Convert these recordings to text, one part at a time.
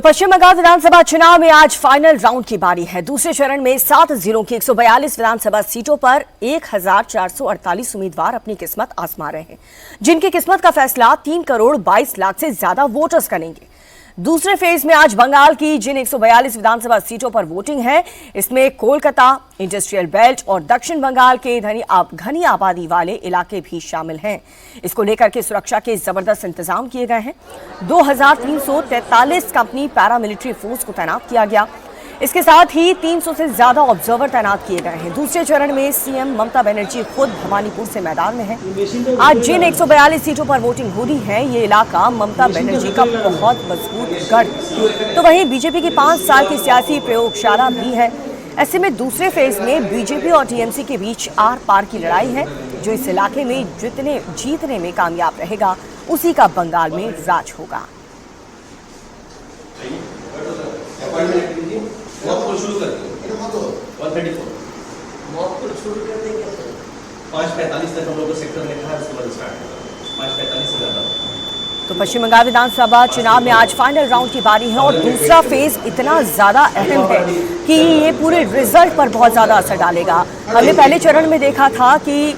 पश्चिम बंगाल विधानसभा चुनाव में आज फाइनल राउंड की बारी है। दूसरे चरण में 7 जिलों की 142 विधानसभा सीटों पर 1448 उम्मीदवार अपनी किस्मत आजमा रहे हैं, जिनकी किस्मत का फैसला 3 करोड़ 22 लाख से ज्यादा वोटर्स करेंगे। दूसरे फेज में आज बंगाल की जिन 142 विधानसभा सीटों पर वोटिंग है, इसमें कोलकाता, इंडस्ट्रियल बेल्ट और दक्षिण बंगाल के घनी आबादी वाले इलाके भी शामिल हैं। इसको लेकर के सुरक्षा के जबरदस्त इंतजाम किए गए हैं। 2343 कंपनी पैरामिलिट्री फोर्स को तैनात किया गया। इसके साथ ही 300 से ज्यादा ऑब्जर्वर तैनात किए गए हैं। दूसरे चरण में सीएम ममता बनर्जी खुद भवानीपुर से मैदान में हैं। आज जिन 142 सीटों पर वोटिंग हो रही है, ये इलाका ममता बनर्जी का बहुत मजबूत गढ़। तो वहीं बीजेपी की 5 साल की सियासी प्रयोगशाला भी है। ऐसे में दूसरे फेज में बीजेपी और टीएमसी के बीच आर पार की लड़ाई है। जो इस इलाके में जीतने में कामयाब रहेगा, उसी का बंगाल में राज होगा। शुरू कर 134 शुरू कर देंगे 5:45 तक हम लोग को सेक्टर लिखा है, उसके बाद स्टार्ट होगा 5:45 से ज्यादा। तो पश्चिम बंगाल विधानसभा चुनाव में आज फाइनल राउंड की बारी है और दूसरा फेज इतना ज्यादा अहम है कि ये पूरे रिजल्ट पर बहुत ज्यादा असर डालेगा। हमने पहले चरण में देखा था कि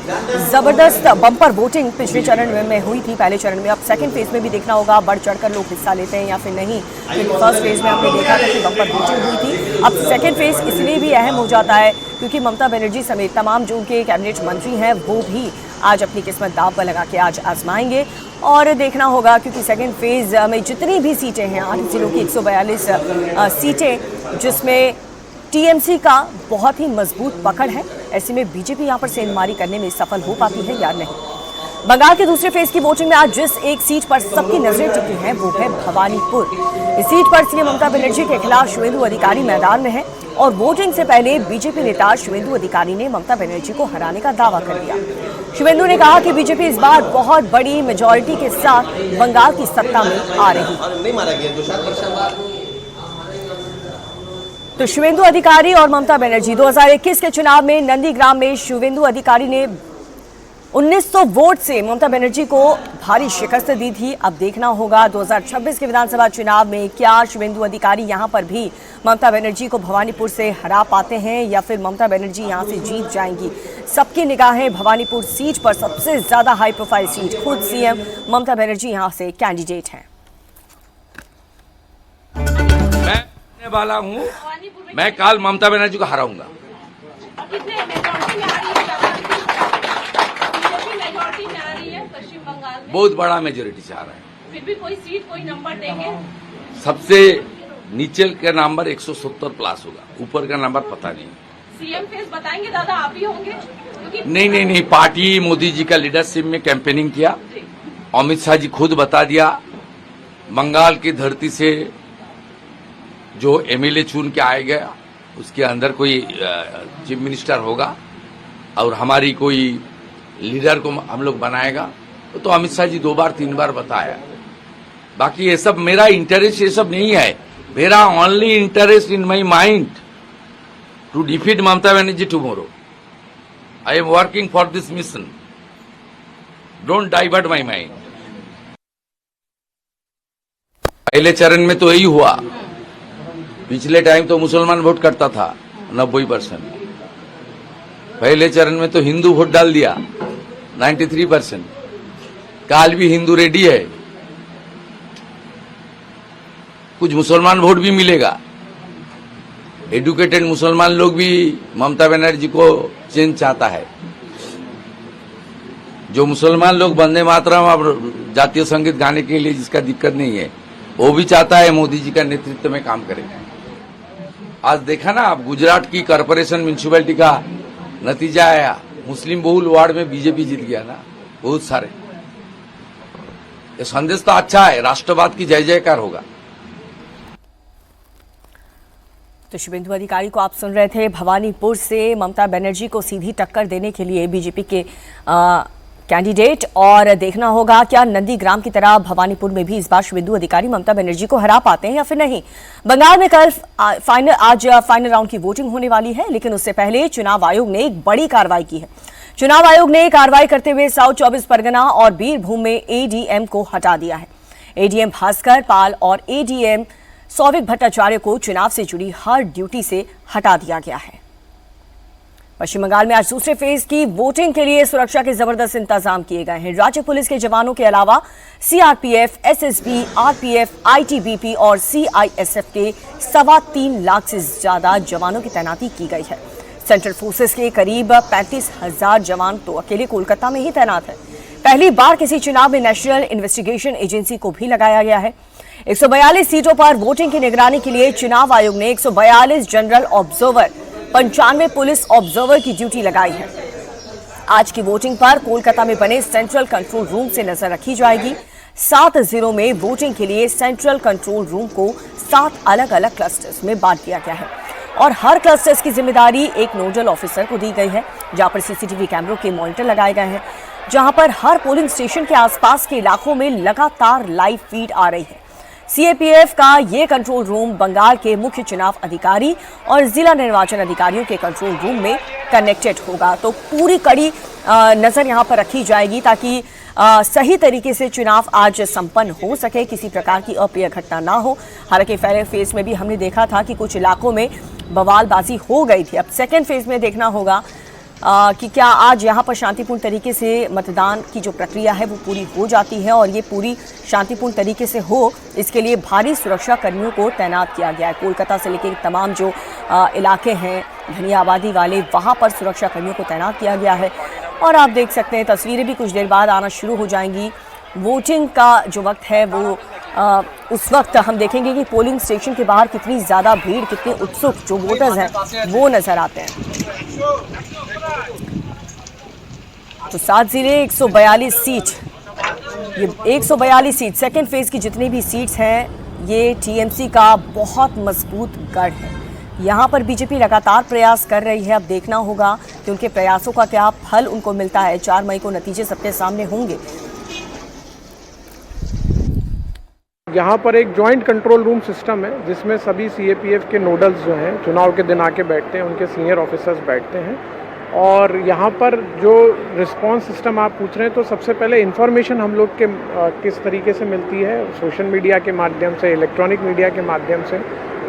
जबरदस्त बम्पर वोटिंग पिछले चरण में हुई थी पहले चरण में। अब सेकंड फेज में भी देखना होगा बढ़ चढ़कर लोग हिस्सा लेते हैं या फिर नहीं, क्योंकि फर्स्ट फेज में हमने देखा था कि बम्पर वोटिंग हुई थी। अब सेकंड फेज इसलिए भी अहम हो जाता है क्योंकि ममता बनर्जी समेत तमाम जो उनके कैबिनेट मंत्री हैं, वो भी आज अपनी किस्मत दांव पर लगा के आज आजमाएंगे। और देखना होगा क्योंकि सेकंड फेज में जितनी भी सीटें हैं, 8 जिलों की 142 सीटें, जिसमें टीएमसी का बहुत ही मजबूत पकड़ है। ऐसे में बीजेपी यहाँ पर सेंधमारी करने में सफल हो पाती है या नहीं। बंगाल के दूसरे फेज की वोटिंग में आज जिस एक सीट पर सबकी नजरें टिकी हैं, वो है भवानीपुर। इस सीट पर सीएम ममता बनर्जी के खिलाफ शुवेंदु अधिकारी मैदान में है और वोटिंग से पहले बीजेपी नेता शुवेंदु अधिकारी ने ममता बनर्जी को हराने का दावा कर दिया। शुवेंदु ने कहा कि बीजेपी इस बार बहुत बड़ी मेजॉरिटी के साथ बंगाल की सत्ता में आ रही है। तो शुवेंदु अधिकारी और ममता बनर्जी 2021 के चुनाव में नंदीग्राम में शुवेंदु अधिकारी ने 1900 वोट से ममता बनर्जी को भारी शिकस्त दी थी। अब देखना होगा 2026 के विधानसभा चुनाव में क्या शुवेंदु अधिकारी यहां पर भी ममता बनर्जी को भवानीपुर से हरा पाते हैं या फिर ममता बनर्जी यहां से जीत जाएंगी। सबकी निगाहें भवानीपुर सीट पर, सबसे ज्यादा हाई प्रोफाइल सीट। खुद सीएम ममता बनर्जी यहां से कैंडिडेट हैं। मैं वाला हूं, मैं कल ममता बनर्जी को हराऊंगा। बहुत बड़ा मेजोरिटी से आ रहा है। फिर भी कोई सीट, कोई नंबर देंगे? सबसे नीचे का नंबर 170 प्लस होगा, ऊपर का नंबर पता नहीं। सीएम फेस बताएंगे दादा, आप ही होंगे? नहीं, पार्टी मोदी जी का लीडरशिप में कैंपेनिंग किया। अमित शाह जी खुद बता दिया, बंगाल की धरती से जो एमएलए चुन के आएगा उसके अंदर कोई चीफ मिनिस्टर होगा और हमारी कोई लीडर को हम लोग बनाएगा। तो अमित शाह जी 2 बार 3 बार बताया। बाकी ये सब मेरा इंटरेस्ट ये सब नहीं है। मेरा only interest in my mind to defeat Mamata Banerjee tomorrow. I am working for this mission. Don't divert my mind. पहले चरण में तो यही हुआ। पिछले टाइम तो मुसलमान वोट करता था 90%। पहले चरण में तो हिंदू वोट डाल दिया 93%। काल भी हिंदू रेडी है, कुछ मुसलमान वोट भी मिलेगा। एडुकेटेड मुसलमान लोग भी ममता बनर्जी को चेंज चाहता है। जो मुसलमान लोग वंदे मातरम अब जातीय संगीत गाने के लिए जिसका दिक्कत नहीं है, वो भी चाहता है मोदी जी का नेतृत्व में काम करे। आज देखा ना, आप गुजरात की कॉर्पोरेशन म्यूनिसिपैलिटी का नतीजा आया, मुस्लिम बहुल वार्ड में बीजेपी जीत गया ना, बहुत सारे। ये संदेश तो अच्छा है, राष्ट्रवाद की जय जयकार होगा। तो शुवेंदु अधिकारी को आप सुन रहे थे। भवानीपुर से ममता बनर्जी को सीधी टक्कर देने के लिए बीजेपी के कैंडिडेट। और देखना होगा क्या नंदीग्राम की तरह भवानीपुर में भी इस बार शुवेंदु अधिकारी ममता बनर्जी को हरा पाते हैं या फिर नहीं। बंगाल में कल आज फाइनल राउंड की वोटिंग होने वाली है, लेकिन उससे पहले चुनाव आयोग ने एक बड़ी कार्रवाई की है। चुनाव आयोग ने कार्रवाई करते हुए साउथ 24 परगना और बीरभूम में एडीएम को हटा दिया है। एडीएम भास्कर पाल और एडीएम सौविक भट्टाचार्य को चुनाव से जुड़ी हर ड्यूटी से हटा दिया गया है। पश्चिम बंगाल में आज दूसरे फेज की वोटिंग के लिए सुरक्षा के जबरदस्त इंतजाम किए गए हैं। राज्य पुलिस के जवानों के अलावा सीआरपीएफ, एसएसबी, आरपीएफ, आईटीबीपी और सीआईएसएफ के 3.25 लाख से ज्यादा जवानों की तैनाती की गई है। सेंट्रल फोर्सेस के करीब 35,000 जवान तो अकेले कोलकाता में ही तैनात है। पहली बार किसी चुनाव में नेशनल इन्वेस्टिगेशन एजेंसी को भी लगाया गया है। 142 सीटों पर वोटिंग की निगरानी के लिए चुनाव आयोग ने 142 जनरल ऑब्जर्वर, 95 पुलिस ऑब्जर्वर की ड्यूटी लगाई है। आज की वोटिंग पर कोलकाता में बने सेंट्रल कंट्रोल रूम से नजर रखी जाएगी। 7 जिलों में वोटिंग के लिए सेंट्रल कंट्रोल रूम को 7 अलग अलग क्लस्टर्स में बांट दिया गया है और हर क्लस्टर्स की जिम्मेदारी एक नोडल ऑफिसर को दी गई है, जहां पर सीसीटीवी कैमरों के मॉनिटर लगाए गए हैं, जहां पर हर पोलिंग स्टेशन के आसपास के इलाकों में लगातार लाइव फीड आ रही है। सीएपीएफ का ये कंट्रोल रूम बंगाल के मुख्य चुनाव अधिकारी और जिला निर्वाचन अधिकारियों के कंट्रोल रूम में कनेक्टेड होगा। तो पूरी कड़ी नजर यहां पर रखी जाएगी ताकि सही तरीके से चुनाव आज संपन्न हो सके, किसी प्रकार की अप्रिय घटना ना हो। हालांकि पहले फेज में भी हमने देखा था कि कुछ इलाकों में बवालबाजी हो गई थी। अब सेकेंड फेज में देखना होगा कि क्या आज यहाँ पर शांतिपूर्ण तरीके से मतदान की जो प्रक्रिया है वो पूरी हो जाती है और ये पूरी शांतिपूर्ण तरीके से हो, इसके लिए भारी सुरक्षा कर्मियों को तैनात किया गया है। कोलकाता से लेकर तमाम जो इलाके हैं घनी आबादी वाले, वहाँ पर सुरक्षा कर्मियों को तैनात किया गया है। और आप देख सकते हैं तस्वीरें भी कुछ देर बाद आना शुरू हो जाएंगी। वोटिंग का जो वक्त है वो उस वक्त हम देखेंगे कि पोलिंग स्टेशन के बाहर कितनी ज़्यादा भीड़, कितने उत्सुक जो वोटर्स हैं वो नज़र आते हैं। तो 7 जिले, 142 सीट, ये 142 सीट सेकेंड फेज की जितनी भी सीट्स हैं ये टीएमसी का बहुत मजबूत गढ़ है। यहाँ पर बीजेपी लगातार प्रयास कर रही है। अब देखना होगा कि उनके प्रयासों का क्या फल उनको मिलता है। 4 मई को नतीजे सबके सामने होंगे। यहाँ पर एक जॉइंट कंट्रोल रूम सिस्टम है जिसमें सभी सीएपीएफ के नोडल्स जो हैं चुनाव के दिन आके बैठते हैं, उनके सीनियर ऑफिसर्स बैठते हैं। और यहाँ पर जो रिस्पांस सिस्टम आप पूछ रहे हैं, तो सबसे पहले इन्फॉर्मेशन हम लोग के किस तरीके से मिलती है, सोशल मीडिया के माध्यम से, इलेक्ट्रॉनिक मीडिया के माध्यम से।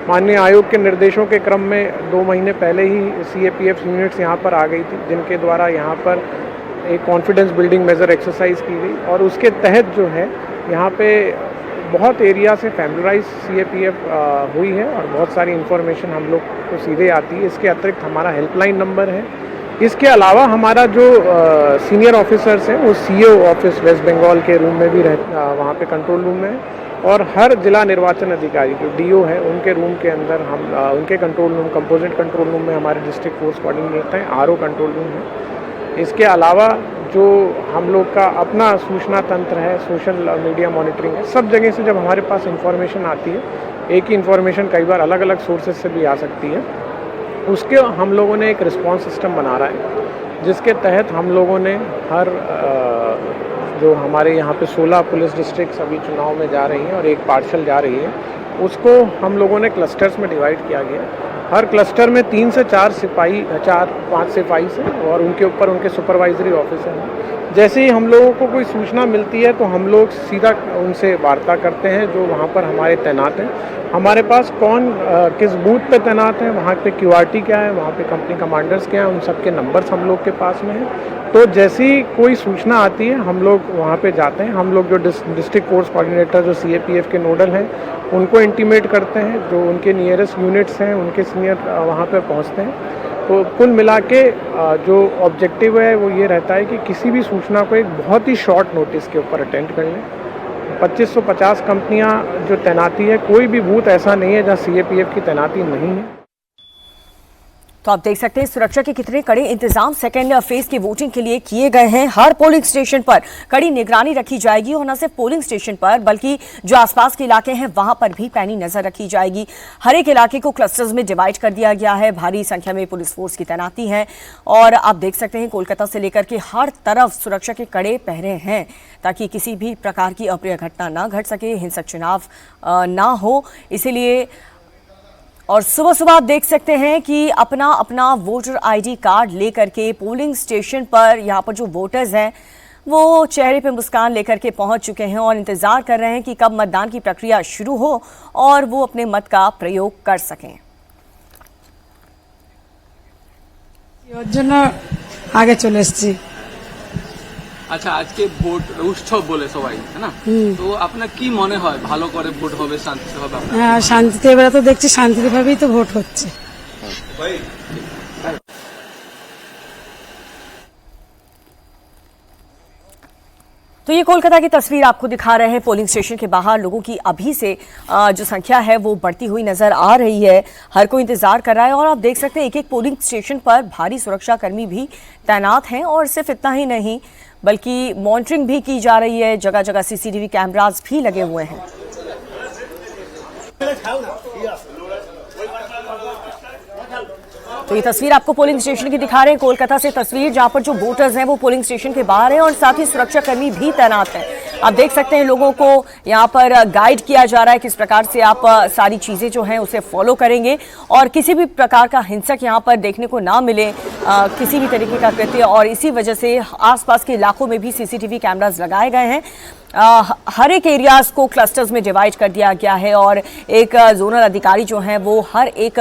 माननीय आयोग के निर्देशों के क्रम में 2 महीने पहले ही सीएपीएफ यूनिट्स यहाँ पर आ गई थी, जिनके द्वारा यहाँ पर एक कॉन्फिडेंस बिल्डिंग मेजर एक्सरसाइज की गई और उसके तहत जो है यहाँ पे बहुत एरिया से फैमिलराइज सीएपीएफ हुई है और बहुत सारी इन्फॉर्मेशन हम लोग को सीधे आती है। इसके अतिरिक्त हमारा हेल्पलाइन नंबर है। इसके अलावा हमारा जो सीनियर ऑफिसर्स हैं वो सीओ ऑफिस वेस्ट बंगाल के रूम में भी वहाँ पे कंट्रोल रूम में है और हर जिला निर्वाचन अधिकारी जो डीओ है उनके रूम के अंदर हम उनके control room, composite control room में हमारे डिस्ट्रिक्ट फोर्स कोऑर्डिनेटर हैं, आरओ कंट्रोल रूम है। इसके अलावा जो हम लोग का अपना सूचना तंत्र है, सोशल मीडिया मॉनिटरिंग है, सब जगह से जब हमारे पास इंफॉर्मेशन आती है, एक ही इंफॉर्मेशन कई बार अलग अलग सोर्सेज से भी आ सकती है, उसके हम लोगों ने एक रिस्पांस सिस्टम बना रहा है जिसके तहत हम लोगों ने हर जो हमारे यहाँ पे 16 पुलिस डिस्ट्रिक्ट अभी चुनाव में जा रही हैं और एक पार्शल जा रही है, उसको हम लोगों ने क्लस्टर्स में डिवाइड किया गया। हर क्लस्टर में 3 से 4 सिपाही, 4-5 सिपाही हैं और उनके ऊपर उनके सुपरवाइजरी ऑफिसर हैं। जैसे ही हम लोगों को कोई सूचना मिलती है तो हम लोग सीधा उनसे वार्ता करते हैं जो वहाँ पर हमारे तैनात हैं। हमारे पास कौन किस बूथ पे तैनात है, वहाँ पे क्यूआरटी क्या है, वहाँ पे कंपनी कमांडर्स क्या हैं, उन सब के नंबर्स हम लोग के पास में हैं। तो जैसी कोई सूचना आती है हम लोग वहाँ पे जाते हैं। हम लोग जो डिस्ट्रिक्ट फोर्स कोऑर्डिनेटर जो सीएपीएफ के नोडल हैं उनको इंटीमेट करते हैं, जो उनके नियरेस्ट यूनिट्स हैं उनके सीनियर वहाँ पे पहुँचते हैं। तो कुल मिला के जो ऑब्जेक्टिव है वो ये रहता है कि किसी भी सूचना को एक बहुत ही शॉर्ट नोटिस के ऊपर अटेंड कर लें। 2550 कंपनियां जो तैनाती है, कोई भी बूथ ऐसा नहीं है जहां सीएपीएफ की तैनाती नहीं है। तो आप देख सकते हैं सुरक्षा के कितने कड़े इंतजाम सेकेंड फेज की वोटिंग के लिए किए गए हैं। हर पोलिंग स्टेशन पर कड़ी निगरानी रखी जाएगी और न सिर्फ पोलिंग स्टेशन पर बल्कि जो आसपास के इलाके हैं वहां पर भी पैनी नजर रखी जाएगी। हर एक इलाके को क्लस्टर्स में डिवाइड कर दिया गया है। भारी संख्या में पुलिस फोर्स की तैनाती है और आप देख सकते हैं कोलकाता से लेकर के हर तरफ सुरक्षा के कड़े पहरे हैं ताकि किसी भी प्रकार की अप्रिय घटना ना घट सके, हिंसक चुनाव ना हो। इसीलिए और सुबह सुबह आप देख सकते हैं कि अपना अपना वोटर आईडी कार्ड लेकर के पोलिंग स्टेशन पर यहाँ पर जो वोटर्स हैं वो चेहरे पे मुस्कान लेकर के पहुंच चुके हैं और इंतजार कर रहे हैं कि कब मतदान की प्रक्रिया शुरू हो और वो अपने मत का प्रयोग कर सकें। ওর জন্য আগে চলে এসেছি। আচ্ছা, আজকে ভোট উৎসব বলে সবাই, তাই না? তো আপনার কি মনে হয় ভালো করে ভোট হবে, শান্তিতে হবে? আপনার হ্যাঁ, শান্তিতে এবারে তো দেখছি শান্তিভাবেই তো ভোট হচ্ছে। तो ये कोलकाता की तस्वीर आपको दिखा रहे हैं। पोलिंग स्टेशन के बाहर लोगों की अभी से जो संख्या है वो बढ़ती हुई नजर आ रही है। हर कोई इंतजार कर रहा है और आप देख सकते हैं एक एक पोलिंग स्टेशन पर भारी सुरक्षा कर्मी भी तैनात हैं और सिर्फ इतना ही नहीं बल्कि मॉनिटरिंग भी की जा रही है। जगह जगह सीसीटीवी कैमरास भी लगे हुए हैं। तो ये तस्वीर आपको पोलिंग स्टेशन की दिखा रहे हैं, कोलकाता से तस्वीर, जहां पर जो वोटर्स हैं वो पोलिंग स्टेशन के बाहर हैं और साथ ही सुरक्षा कर्मी भी तैनात हैं। आप देख सकते हैं लोगों को यहां पर गाइड किया जा रहा है किस प्रकार से आप सारी चीजें जो हैं उसे फॉलो करेंगे और किसी भी प्रकार का हिंसक यहां पर देखने को ना मिले, किसी भी तरीके का कृत्य। और इसी वजह से आसपास के इलाकों में भी सीसीटीवी कैमरास लगाए गए हैं। हर एक एरियाज को क्लस्टर्स में डिवाइड कर दिया गया है और एक जोनल अधिकारी जो हैं वो हर एक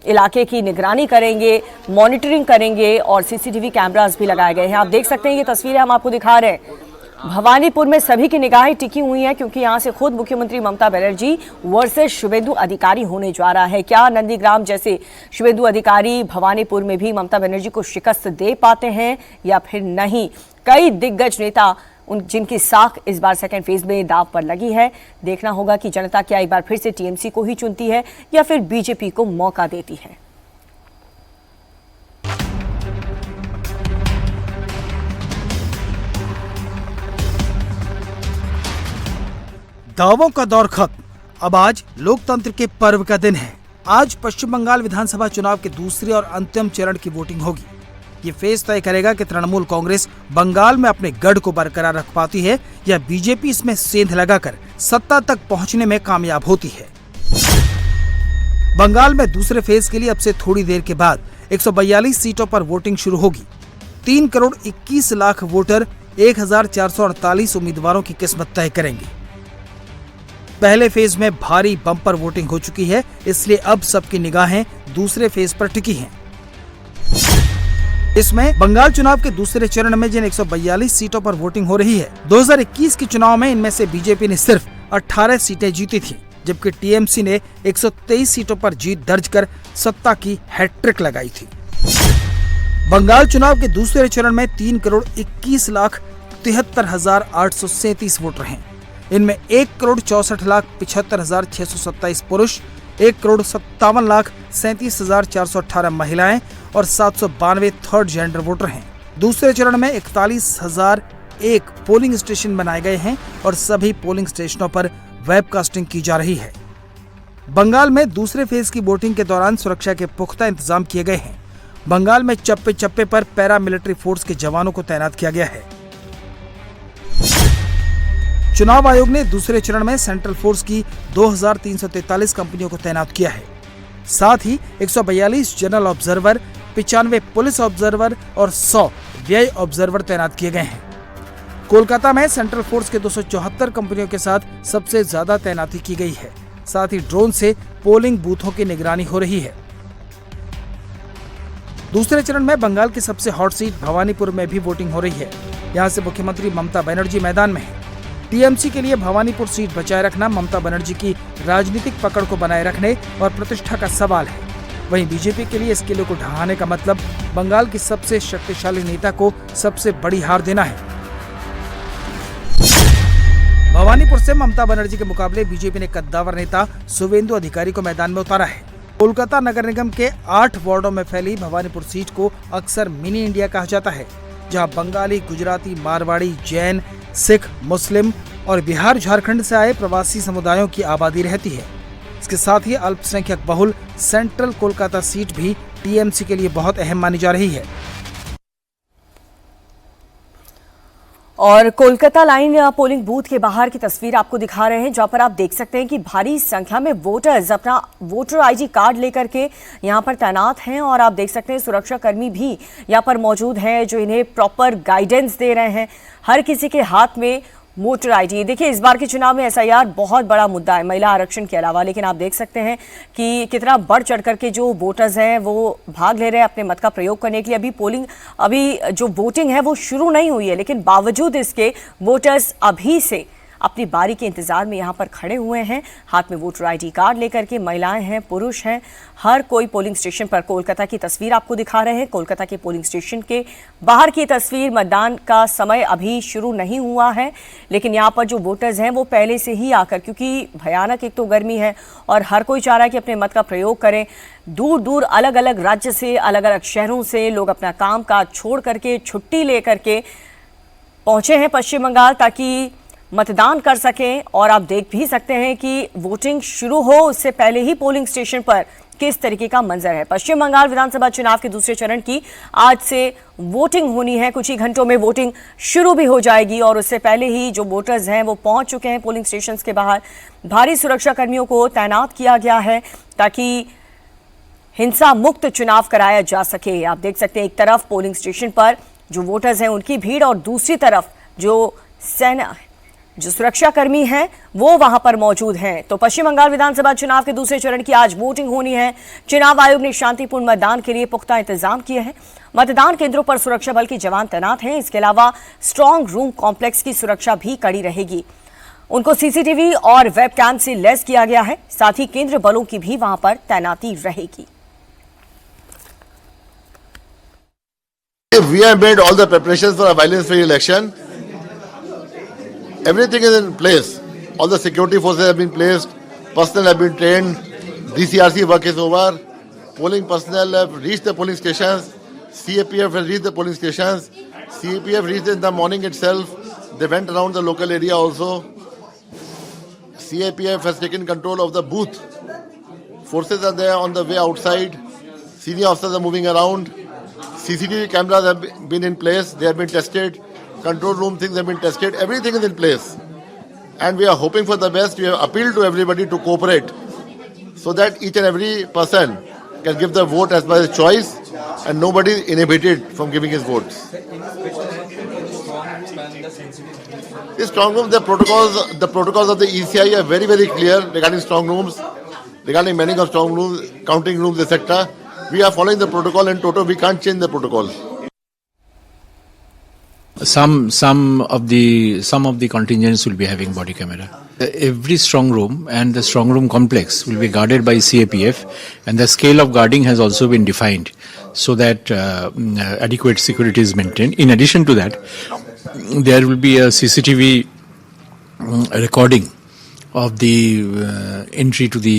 इलाके की निगरानी करेंगे, मॉनिटरिंग करेंगे और सीसीटीवी कैमरास भी लगाए गए हैं। आप देख सकते हैं ये तस्वीरें हम आपको दिखा रहे हैं। भवानीपुर में सभी की निगाहें टिकी हुई हैं क्योंकि यहां से खुद मुख्यमंत्री ममता बनर्जी वर्सेस शुभेंदु अधिकारी होने जा रहा है। क्या नंदीग्राम जैसे शुभेंदु अधिकारी भवानीपुर में भी ममता बनर्जी को शिकस्त दे पाते हैं या फिर नहीं? कई दिग्गज नेता जिनकी साख इस बार सेकेंड फेज में दांव पर लगी है। देखना होगा कि जनता क्या एक बार फिर से टीएमसी को ही चुनती है या फिर बीजेपी को मौका देती है। दावों का दौर खत्म। अब आज लोकतंत्र के पर्व का दिन है। आज पश्चिम बंगाल विधानसभा चुनाव के दूसरे और अंतिम चरण की वोटिंग होगी। ये फेज तय करेगा कि तृणमूल कांग्रेस बंगाल में अपने गढ़ को बरकरार रख पाती है या बीजेपी इसमें सेंध लगाकर सत्ता तक पहुंचने में कामयाब होती है। बंगाल में दूसरे फेज के लिए अब से थोड़ी देर के बाद 142 सीटों पर वोटिंग शुरू होगी। 3 करोड़ 21 लाख वोटर 1448 उम्मीदवारों की किस्मत तय करेंगे। पहले फेज में भारी बम्पर वोटिंग हो चुकी है, इसलिए अब सबकी निगाहें दूसरे फेज पर टिकी हैं। इसमें बंगाल चुनाव के दूसरे चरण में जिन 142 सीटों पर वोटिंग हो रही है, 2021 के चुनाव में इनमें से बीजेपी ने सिर्फ 18 सीटें जीती थी, जबकि टीएमसी ने 123 सीटों पर जीत दर्ज कर सत्ता की हैट्रिक लगाई थी। बंगाल चुनाव के दूसरे चरण में 3 करोड़ 21 लाख 73,837 वोटर हैं। इनमें 1 करोड़ 64 लाख 75,627 पुरुष, 1 करोड़ 57 लाख 37,418 महिलाएं और 792 थर्ड जेंडर वोटर हैं। दूसरे चरण में 41,001 पोलिंग स्टेशन बनाए गए हैं और सभी पोलिंग स्टेशनों पर वेबकास्टिंग की जा रही है। बंगाल में दूसरे फेज की वोटिंग के दौरान सुरक्षा के पुख्ता इंतजाम किए गए हैं। बंगाल में चप्पे चप्पे पर पैरामिलिट्री फोर्स के जवानों को तैनात किया गया है। चुनाव आयोग ने दूसरे चरण में सेंट्रल फोर्स की 2343 कंपनियों को तैनात किया है। साथ ही 142 जनरल ऑब्जर्वर, 95 पुलिस ऑब्जर्वर और 100 व्यय ऑब्जर्वर तैनात किए गए हैं। कोलकाता में सेंट्रल फोर्स के 274 कंपनियों के साथ सबसे ज्यादा तैनाती की गई है। साथ ही ड्रोन से पोलिंग बूथों की निगरानी हो रही है। दूसरे चरण में बंगाल की सबसे हॉट सीट भवानीपुर में भी वोटिंग हो रही है। यहाँ से मुख्यमंत्री ममता बनर्जी मैदान में है। टीएमसी के लिए भवानीपुर सीट बचाए रखना ममता बनर्जी की राजनीतिक पकड़ को बनाए रखने और प्रतिष्ठा का सवाल है। वहीं बीजेपी के लिए इस किले को ढहाने का मतलब बंगाल की सबसे शक्तिशाली नेता को सबसे बड़ी हार देना है। भवानीपुर से ममता बनर्जी के मुकाबले बीजेपी ने कद्दावर नेता शुभेंदु अधिकारी को मैदान में उतारा है। कोलकाता नगर निगम के 8 वार्डों में फैली भवानीपुर सीट को अक्सर मिनी इंडिया कहा जाता है, जहां बंगाली, गुजराती, मारवाड़ी, जैन, सिख, मुस्लिम और बिहार झारखंड से आए प्रवासी समुदायों की आबादी रहती है। इसके साथ ही अल्पसंख्यक बहुल सेंट्रल कोलकाता सीट भी टीएमसी के लिए बहुत अहम मानी जा रही है। और कोलकाता लाइन पोलिंग बूथ के बाहर की तस्वीर आपको दिखा रहे हैं, जहां पर आप देख सकते हैं कि भारी संख्या में वोटर्स अपना वोटर आईडी कार्ड लेकर के यहां पर तैनात हैं। और आप देख सकते हैं सुरक्षा कर्मी भी यहां पर मौजूद हैं जो इन्हें प्रॉपर गाइडेंस दे रहे हैं। हर किसी के हाथ में वोटर आईडी। देखिए, इस बार के चुनाव में एसआईआर बहुत बड़ा मुद्दा है महिला आरक्षण के अलावा, लेकिन आप देख सकते हैं कि कितना बढ़ चढ़ करके जो वोटर्स हैं वो भाग ले रहे हैं अपने मत का प्रयोग करने के लिए। अभी जो वोटिंग है वो शुरू नहीं हुई है, लेकिन बावजूद इसके वोटर्स अभी से अपनी बारी के इंतजार में यहाँ पर खड़े हुए हैं, हाथ में वोटर आईडी कार्ड लेकर के। महिलाएं हैं, पुरुष हैं, हर कोई पोलिंग स्टेशन पर। कोलकाता की तस्वीर आपको दिखा रहे हैं, कोलकाता के पोलिंग स्टेशन के बाहर की तस्वीर। मतदान का समय अभी शुरू नहीं हुआ है, लेकिन यहाँ पर जो वोटर्स हैं वो पहले से ही आकर, क्योंकि भयानक एक तो गर्मी है और हर कोई चाह रहा है कि अपने मत का प्रयोग करें। दूर दूर अलग अलग राज्य से, अलग अलग शहरों से लोग अपना काम काज छोड़ करके, छुट्टी ले करके पहुंचे हैं पश्चिम बंगाल ताकि मतदान कर सकें। और आप देख भी सकते हैं कि वोटिंग शुरू हो उससे पहले ही पोलिंग स्टेशन पर किस तरीके का मंजर है। पश्चिम बंगाल विधानसभा चुनाव के दूसरे चरण की आज से वोटिंग होनी है। कुछ ही घंटों में वोटिंग शुरू भी हो जाएगी और उससे पहले ही जो वोटर्स हैं वो पहुंच चुके हैं पोलिंग स्टेशन के बाहर। भारी सुरक्षा कर्मियों को तैनात किया गया है ताकि हिंसा मुक्त चुनाव कराया जा सके। आप देख सकते हैं एक तरफ पोलिंग स्टेशन पर जो वोटर्स हैं उनकी भीड़ और दूसरी तरफ जो सुरक्षा कर्मी हैं वो वहां पर मौजूद हैं। तो पश्चिम बंगाल विधानसभा चुनाव के दूसरे चरण की आज वोटिंग होनी है। चुनाव आयोग ने शांतिपूर्ण मतदान के लिए पुख्ता इंतजाम किए हैं। मतदान केंद्रों पर सुरक्षा बल के जवान तैनात हैं। इसके अलावा स्ट्रांग रूम कॉम्प्लेक्स की सुरक्षा भी कड़ी रहेगी। उनको सीसीटीवी और वेबकैम से लैस किया गया है। साथ ही केंद्रीय बलों की भी वहां पर तैनाती रहेगी। We have made all the preparations for a violence-free election. Everything is in place. All the security forces have been placed. Personnel have been trained. DCRC work is over. Polling personnel have reached the polling stations. CAPF has reached the polling stations. CAPF reached in the morning itself. They went around the local area also. CAPF has taken control of the booth. Forces are there on the way outside. Senior officers are moving around. CCTV cameras have been in place. They have been tested. Control room things have been tested. Everything is in place. And we are hoping for the best. We have appealed to everybody to cooperate so that each and every person can give the vote as per his choice and nobody is inhibited from giving his votes. The strong rooms, the protocols of the ECI are very, very clear regarding strong rooms, regarding manning of strong rooms, counting rooms, etc. We are following the protocol and total we can't change the protocol. Some of the contingents will be having body camera. Every strong room and the strong room complex will be guarded by CAPF, and the scale of guarding has also been defined so that adequate security is maintained. In addition to that, there will be a CCTV recording of the entry to the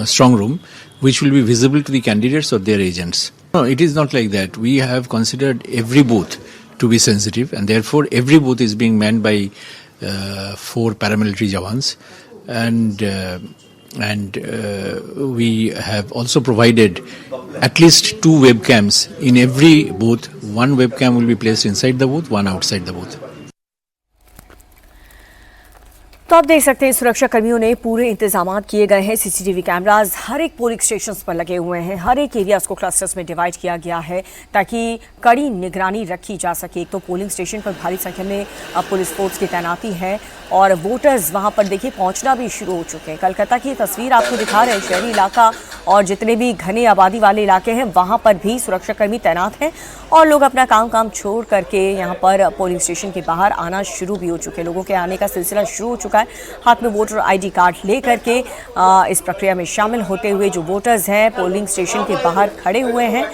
strong room, which will be visible to the candidates or their agents. No, it is not like that. We have considered every booth to be sensitive, and therefore every booth is being manned by 4 paramilitary jawans, and we have also provided at least 2 webcams in every booth. One webcam will be placed inside the booth, one outside the booth. तो आप देख सकते हैं सुरक्षा कर्मियों ने पूरे इंतजाम किए गए हैं। सीसीटीवी कैमराज हर एक पोलिंग स्टेशन पर लगे हुए हैं। हर एक एरियाज को क्लस्टर्स में डिवाइड किया गया है ताकि कड़ी निगरानी रखी जा सके। एक तो पोलिंग स्टेशन पर भारी संख्या में अब पुलिस फोर्स की तैनाती है और वोटर्स वहां पर देखिए पहुंचना भी शुरू हो चुके हैं। कलकत्ता की तस्वीर आपको दिखा रहे हैं। शहरी इलाका और जितने भी घने आबादी वाले इलाके हैं वहां पर भी सुरक्षाकर्मी तैनात हैं और लोग अपना काम छोड़ करके यहाँ पर पोलिंग स्टेशन के बाहर आना शुरू भी हो चुके हैं। लोगों के आने का सिलसिला शुरू हो चुका है। हाथ में वोटर आईडी कार्ड ले करके इस प्रक्रिया में शामिल होते हुए जो वोटर्स हैं पोलिंग स्टेशन के बाहर खड़े हुए हैं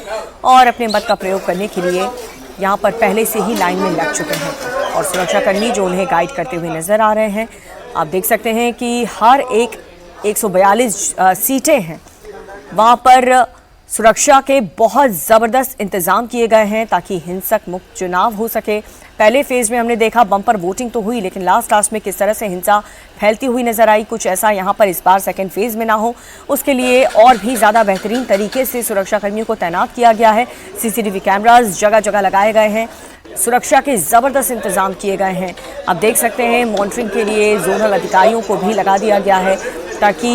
और अपने मत का प्रयोग करने के लिए यहाँ पर पहले से ही लाइन में लग चुके हैं और सुरक्षाकर्मी जो उन्हें गाइड करते हुए नजर आ रहे हैं। आप देख सकते हैं कि हर एक 142 सीटें हैं वहाँ पर सुरक्षा के बहुत जबरदस्त इंतजाम किए गए हैं ताकि हिंसक मुक्त चुनाव हो सके। पहले फेज में हमने देखा बम्पर वोटिंग तो हुई, लेकिन लास्ट में किस तरह से हिंसा फैलती हुई नजर आई। कुछ ऐसा यहां पर इस बार सेकेंड फेज में ना हो, उसके लिए और भी ज्यादा बेहतरीन तरीके से सुरक्षा कर्मियों को तैनात किया गया है। सीसीटीवी कैमरास जगह जगह लगाए गए हैं, सुरक्षा के जबरदस्त इंतजाम किए गए हैं। आप देख सकते हैं मॉनिटरिंग के लिए जोनल अधिकारियों को भी लगा दिया गया है ताकि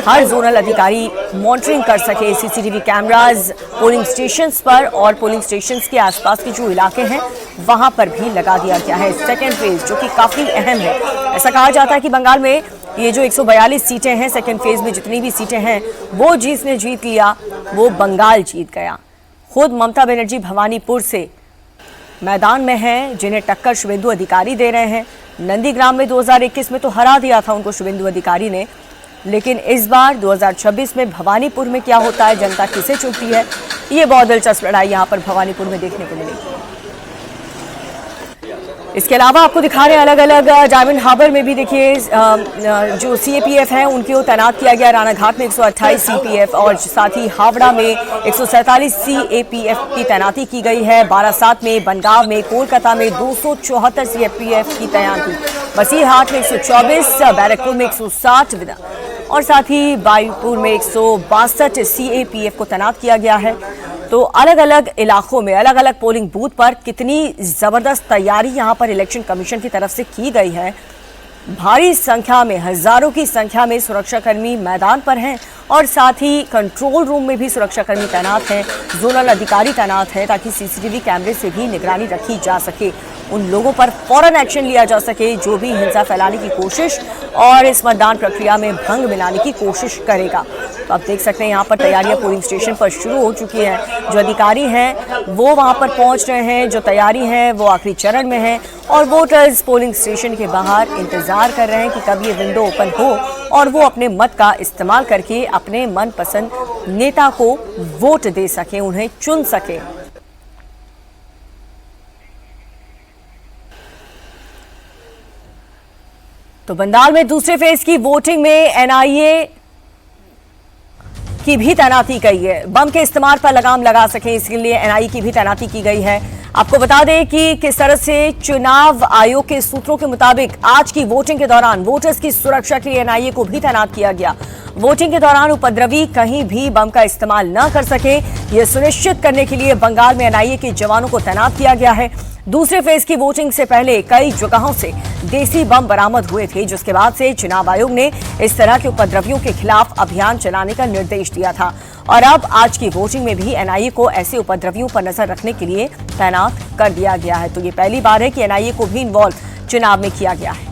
हर जोनल अधिकारी मॉनिटरिंग कर सके। सीसीटीवी कैमरास पोलिंग स्टेशंस पर और पोलिंग स्टेशंस के आसपास के जो इलाके हैं वहां पर भी लगा दिया गया है। सेकेंड फेज जो कि काफी अहम है। ऐसा कहा जाता है कि बंगाल में ये जो 142 सीटें हैं, सेकेंड फेज में जितनी भी सीटें हैं वो जिसने जीत लिया वो बंगाल जीत गया। खुद ममता बनर्जी भवानीपुर से मैदान में हैं, जिन्हें टक्कर शुभेंदु अधिकारी दे रहे हैं। नंदीग्राम में 2021 में तो हरा दिया था उनको शुभेंदु अधिकारी ने, लेकिन इस बार 2026 में भवानीपुर में क्या होता है, जनता किसे चुनती है, ये बहुत दिलचस्प लड़ाई यहाँ पर भवानीपुर में देखने को मिलेगी। इसके अलावा आपको दिखा रहे हैं अलग अलग डायमंड हार्बर में भी देखिए जो सीएपीएफ है उनकी ओर तैनात किया गया। रानाघाट में 128 सीपीएफ और साथ ही हावड़ा में 147 सीएपीएफ की तैनाती की गई है। बारासात में, बनगांव में, कोलकाता में 274 सीएपीएफ की तैनाती, बसीरहाट में 124, बैरकपुर में 160 और साथ ही बाईपुर में 162 सीएपीएफ को तैनात किया गया है। तो अलग अलग इलाकों में अलग अलग पोलिंग बूथ पर कितनी जबरदस्त तैयारी यहां पर इलेक्शन कमीशन की तरफ से की गई है। भारी संख्या में, हजारों की संख्या में सुरक्षाकर्मी मैदान पर हैं और साथ ही कंट्रोल रूम में भी सुरक्षाकर्मी तैनात हैं, जोनल अधिकारी तैनात हैं ताकि सीसीटीवी कैमरे से भी निगरानी रखी जा सके, उन लोगों पर फौरन एक्शन लिया जा सके जो भी हिंसा फैलाने की कोशिश और इस मतदान प्रक्रिया में भंग मिलाने की कोशिश करेगा। तो आप देख सकते हैं यहाँ पर तैयारियां पोलिंग स्टेशन पर शुरू हो चुकी हैं। जो अधिकारी हैं वो वहाँ पर पहुँच रहे हैं, जो तैयारी है वो आखिरी चरण में है और वोटर्स पोलिंग स्टेशन के बाहर इंतजार कर रहे हैं कि कब ये विंडो ओपन हो और वो अपने मत का इस्तेमाल करके अपने मनपसंद नेता को वोट दे सके, उन्हें चुन सके। तो बंगाल में दूसरे फेज की वोटिंग में एनआईए की भी तैनाती की है। बम के इस्तेमाल पर लगाम लगा सके इसके लिए एनआईए की भी तैनाती की गई है। आपको बता दें कि किस तरह से चुनाव आयोग के सूत्रों के मुताबिक आज की वोटिंग के दौरान वोटर्स की सुरक्षा के लिए एनआईए को भी तैनात किया गया। वोटिंग के दौरान उपद्रवी कहीं भी बम का इस्तेमाल न कर सके, यह सुनिश्चित करने के लिए बंगाल में एनआईए के जवानों को तैनात किया गया है। दूसरे फेज की वोटिंग से पहले कई जगहों से देसी बम बरामद हुए थे, जिसके बाद से चुनाव आयोग ने इस तरह के उपद्रवियों के खिलाफ अभियान चलाने का निर्देश दिया था और अब आज की वोटिंग में भी एनआईए को ऐसे उपद्रवियों पर नजर रखने के लिए तैनात कर दिया गया है। तो ये पहली बार है कि एनआईए को भी इन्वॉल्व चुनाव में किया गया है।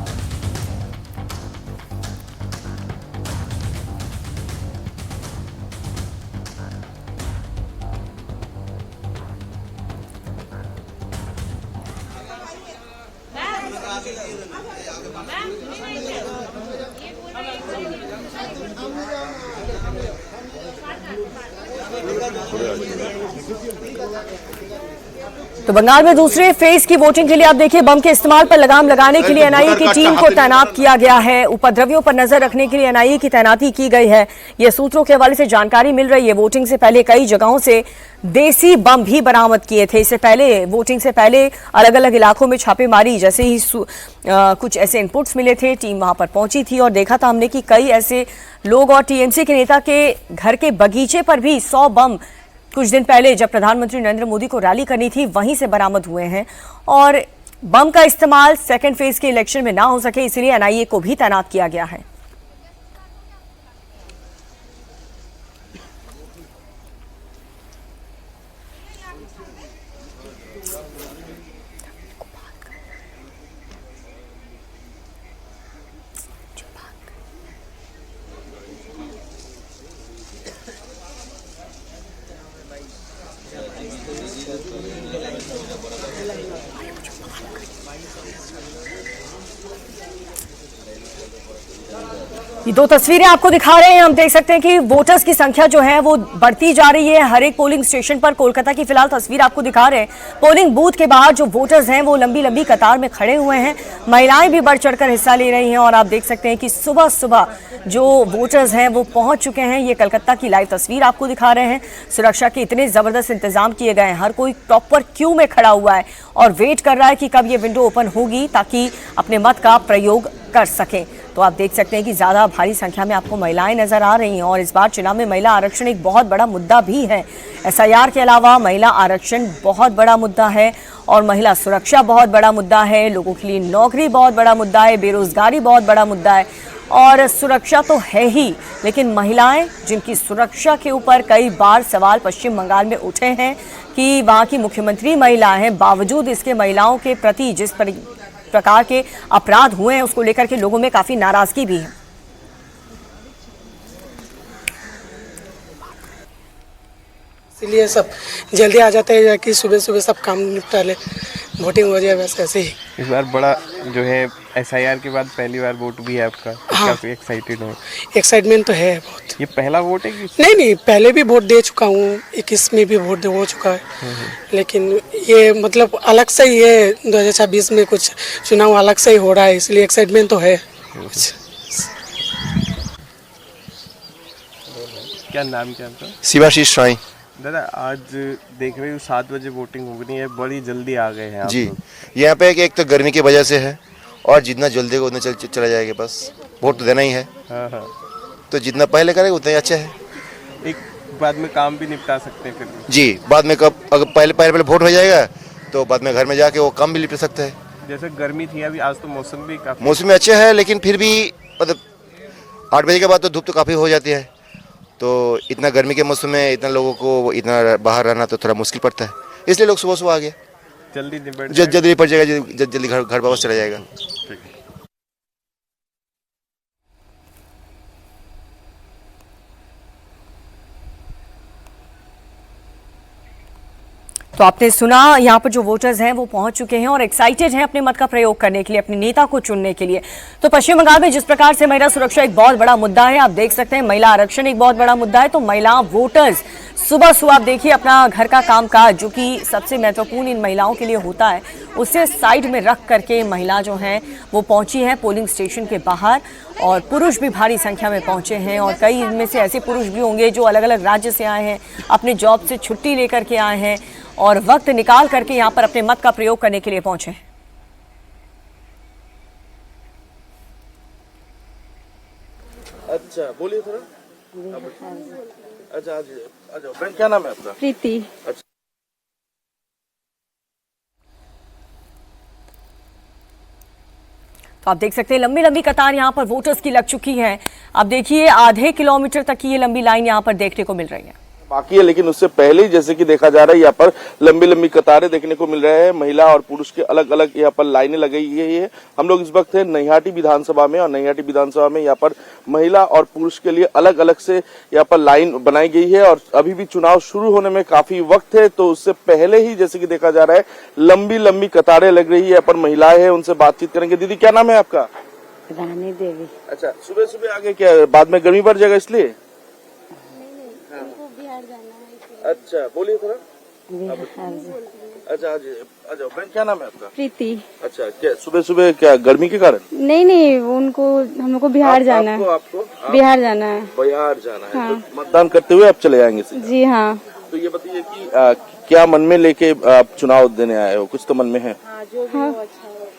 तो बंगाल में दूसरे फेज की वोटिंग के लिए आप देखिए बम के इस्तेमाल पर लगाम लगाने के लिए एनआईए की टीम को तैनात किया गया है। उपद्रवियों पर नजर रखने के लिए एनआईए की तैनाती की गई है। ये सूत्रों के हवाले से जानकारी मिल रही है। वोटिंग से पहले कई जगहों से देसी बम भी बरामद किए थे। इससे पहले वोटिंग से पहले अलग अलग इलाकों में छापेमारी जैसे ही कुछ ऐसे इनपुट्स मिले थे, टीम वहां पर पहुंची थी और देखा था हमने कि कई ऐसे लोग और टीएमसी के नेता के घर के बगीचे पर भी 100 बम कुछ दिन पहले जब प्रधानमंत्री नरेंद्र मोदी को रैली करनी थी वहीं से बरामद हुए हैं। और बम का इस्तेमाल सेकेंड फेज के इलेक्शन में ना हो सके इसलिए एनआईए को भी तैनात किया गया है। ये दो तस्वीरें आपको दिखा रहे हैं। हम देख सकते हैं कि वोटर्स की संख्या जो है वो बढ़ती जा रही है हर एक पोलिंग स्टेशन पर। कोलकाता की फिलहाल तस्वीर आपको दिखा रहे हैं। पोलिंग बूथ के बाहर जो वोटर्स हैं वो लंबी लंबी कतार में खड़े हुए हैं। महिलाएं भी बढ़ चढ़कर हिस्सा ले रही हैं और आप देख सकते हैं कि सुबह सुबह जो वोटर्स हैं वो पहुंच चुके हैं। ये कलकत्ता की लाइव तस्वीर आपको दिखा रहे हैं। सुरक्षा के इतने जबरदस्त इंतजाम किए गए हैं। हर कोई प्रॉपर क्यू में खड़ा हुआ है और वेट कर रहा है कि कब ये विंडो ओपन होगी ताकि अपने मत का प्रयोग कर सकें। तो आप देख सकते हैं कि ज्यादा भारी संख्या में आपको महिलाएं नजर आ रही हैं और इस बार चुनाव में महिला आरक्षण एक बहुत बड़ा मुद्दा भी है। एसआईआर के अलावा महिला आरक्षण बहुत बड़ा मुद्दा है और महिला सुरक्षा बहुत बड़ा मुद्दा है। लोगों के लिए नौकरी बहुत बड़ा मुद्दा है, बेरोजगारी बहुत बड़ा मुद्दा है और सुरक्षा तो है ही, लेकिन महिलाएं जिनकी सुरक्षा के ऊपर कई बार सवाल पश्चिम बंगाल में उठे हैं कि वहां की मुख्यमंत्री महिला हैं, बावजूद इसके महिलाओं के प्रति जिस प्रकार के अपराध हुए हैं उसको लेकर के लोगों में काफी नाराजगी भी है। इसलिए सब जल्दी आ जाते हैं कि सुबह सुबह सब काम निपटा ले, वोटिंग हो जाए वैसे ऐसे ही। इस बार बड़ा जो है एसआईआर के बाद पहली बार वोट भी है आपका, हाँ। काफी एक्साइटेड हो? एक्साइटमेंट तो है बहुत। ये पहला वोट है कि नहीं, पहले भी वोट दे चुका हूँ, 21 में भी वोट हो चुका है, लेकिन ये मतलब अलग से ही है। 2026 में कुछ चुनाव अलग से ही हो रहा है, इसलिए एक्साइटमेंट तो है कुछ। क्या नाम क्या आपका? शिवाशीष राय। दादा आज देख रहे हो 7 बजे वोटिंग होनी है, बड़ी जल्दी आ गए हैं आप जी, लोग। यहाँ पे एक तो गर्मी की वजह से है और जितना जल्दी होगा उतना चला जाएगा। बस वोट तो देना ही है, हाँ। तो जितना पहले करेगा उतना ही अच्छा है। एक बाद में काम भी निपटा सकते हैं फिर भी। जी, बाद में कब अगर पहले वोट हो जाएगा तो बाद में घर में जाके वो काम भी निपट सकता है। जैसे गर्मी थी अभी, आज तो मौसम भी काफी मौसम अच्छा है, लेकिन फिर भी मतलब 8 बजे के बाद तो धूप तो काफ़ी हो जाती है, तो इतना गर्मी के मौसम में इतना लोगों को इतना बाहर रहना तो थोड़ा मुश्किल पड़ता है, इसलिए लोग सुबह सुबह आ गए। जल्दी निपट जल्दी निपट जाएगा, जल्दी घर वापस चला जाएगा। तो आपने सुना, यहाँ पर जो वोटर्स हैं वो पहुंच चुके हैं और एक्साइटेड हैं अपने मत का प्रयोग करने के लिए, अपने नेता को चुनने के लिए। तो पश्चिम बंगाल में जिस प्रकार से महिला सुरक्षा एक बहुत बड़ा मुद्दा है, आप देख सकते हैं महिला आरक्षण एक बहुत बड़ा मुद्दा है, तो महिला वोटर्स सुबह सुबह आप देखिए अपना घर का कामकाज जो कि सबसे महत्वपूर्ण इन महिलाओं के लिए होता है उसे साइड में रख करके महिला जो हैं वो पहुंची हैं पोलिंग स्टेशन के बाहर और पुरुष भी भारी संख्या में पहुंचे हैं और कई इनमें से ऐसे पुरुष भी होंगे जो अलग अलग राज्य से आए हैं, अपने जॉब से छुट्टी लेकर के आए हैं और वक्त निकाल करके यहाँ पर अपने मत का प्रयोग करने के लिए पहुंचे। अच्छा बोलिए थोड़ा। अच्छा आ जाओ। बहन क्या नाम है आपका? प्रीति। अच्छा, तो आप देख सकते हैं लंबी लंबी कतार यहाँ पर वोटर्स की लग चुकी है। अब देखिए आधे किलोमीटर तक की ये लंबी लाइन यहाँ पर देखने को मिल रही है। बाकी है, लेकिन उससे पहले ही जैसे कि देखा जा रहा है यहाँ पर लंबी लंबी कतारें देखने को मिल रहे हैं। महिला और पुरुष के अलग अलग यहाँ पर लाइनें लगाई हुई है। हम लोग इस वक्त है नैहाटी विधानसभा में और नैहाटी विधानसभा में यहाँ पर महिला और पुरुष के लिए अलग अलग से यहाँ पर लाइन बनाई गई है और अभी भी चुनाव शुरू होने में काफी वक्त है, तो उससे पहले ही जैसे कि देखा जा रहा है लंबी लंबी कतारें लग रही है। यहाँ पर महिलाएं हैं, उनसे बातचीत करेंगे। दीदी क्या नाम है आपका? रानी देवी। अच्छा, सुबह सुबह आगे क्या बाद में गर्मी बढ़ जाएगा इसलिए? अच्छा बोलिए थोड़ा। अच्छा आ जाओ। बहन क्या नाम है आपका? प्रीति। अच्छा, क्या सुबह सुबह क्या गर्मी के कारण? नहीं, उनको हम लोग को बिहार जाना है। आपको बिहार जाना है। बिहार जाना है। हाँ। तो मतदान करते हुए आप चले जाएंगे सीधे? जी हाँ। तो ये बताइए कि क्या मन में लेके आप चुनाव देने आए हो? कुछ तो मन में है?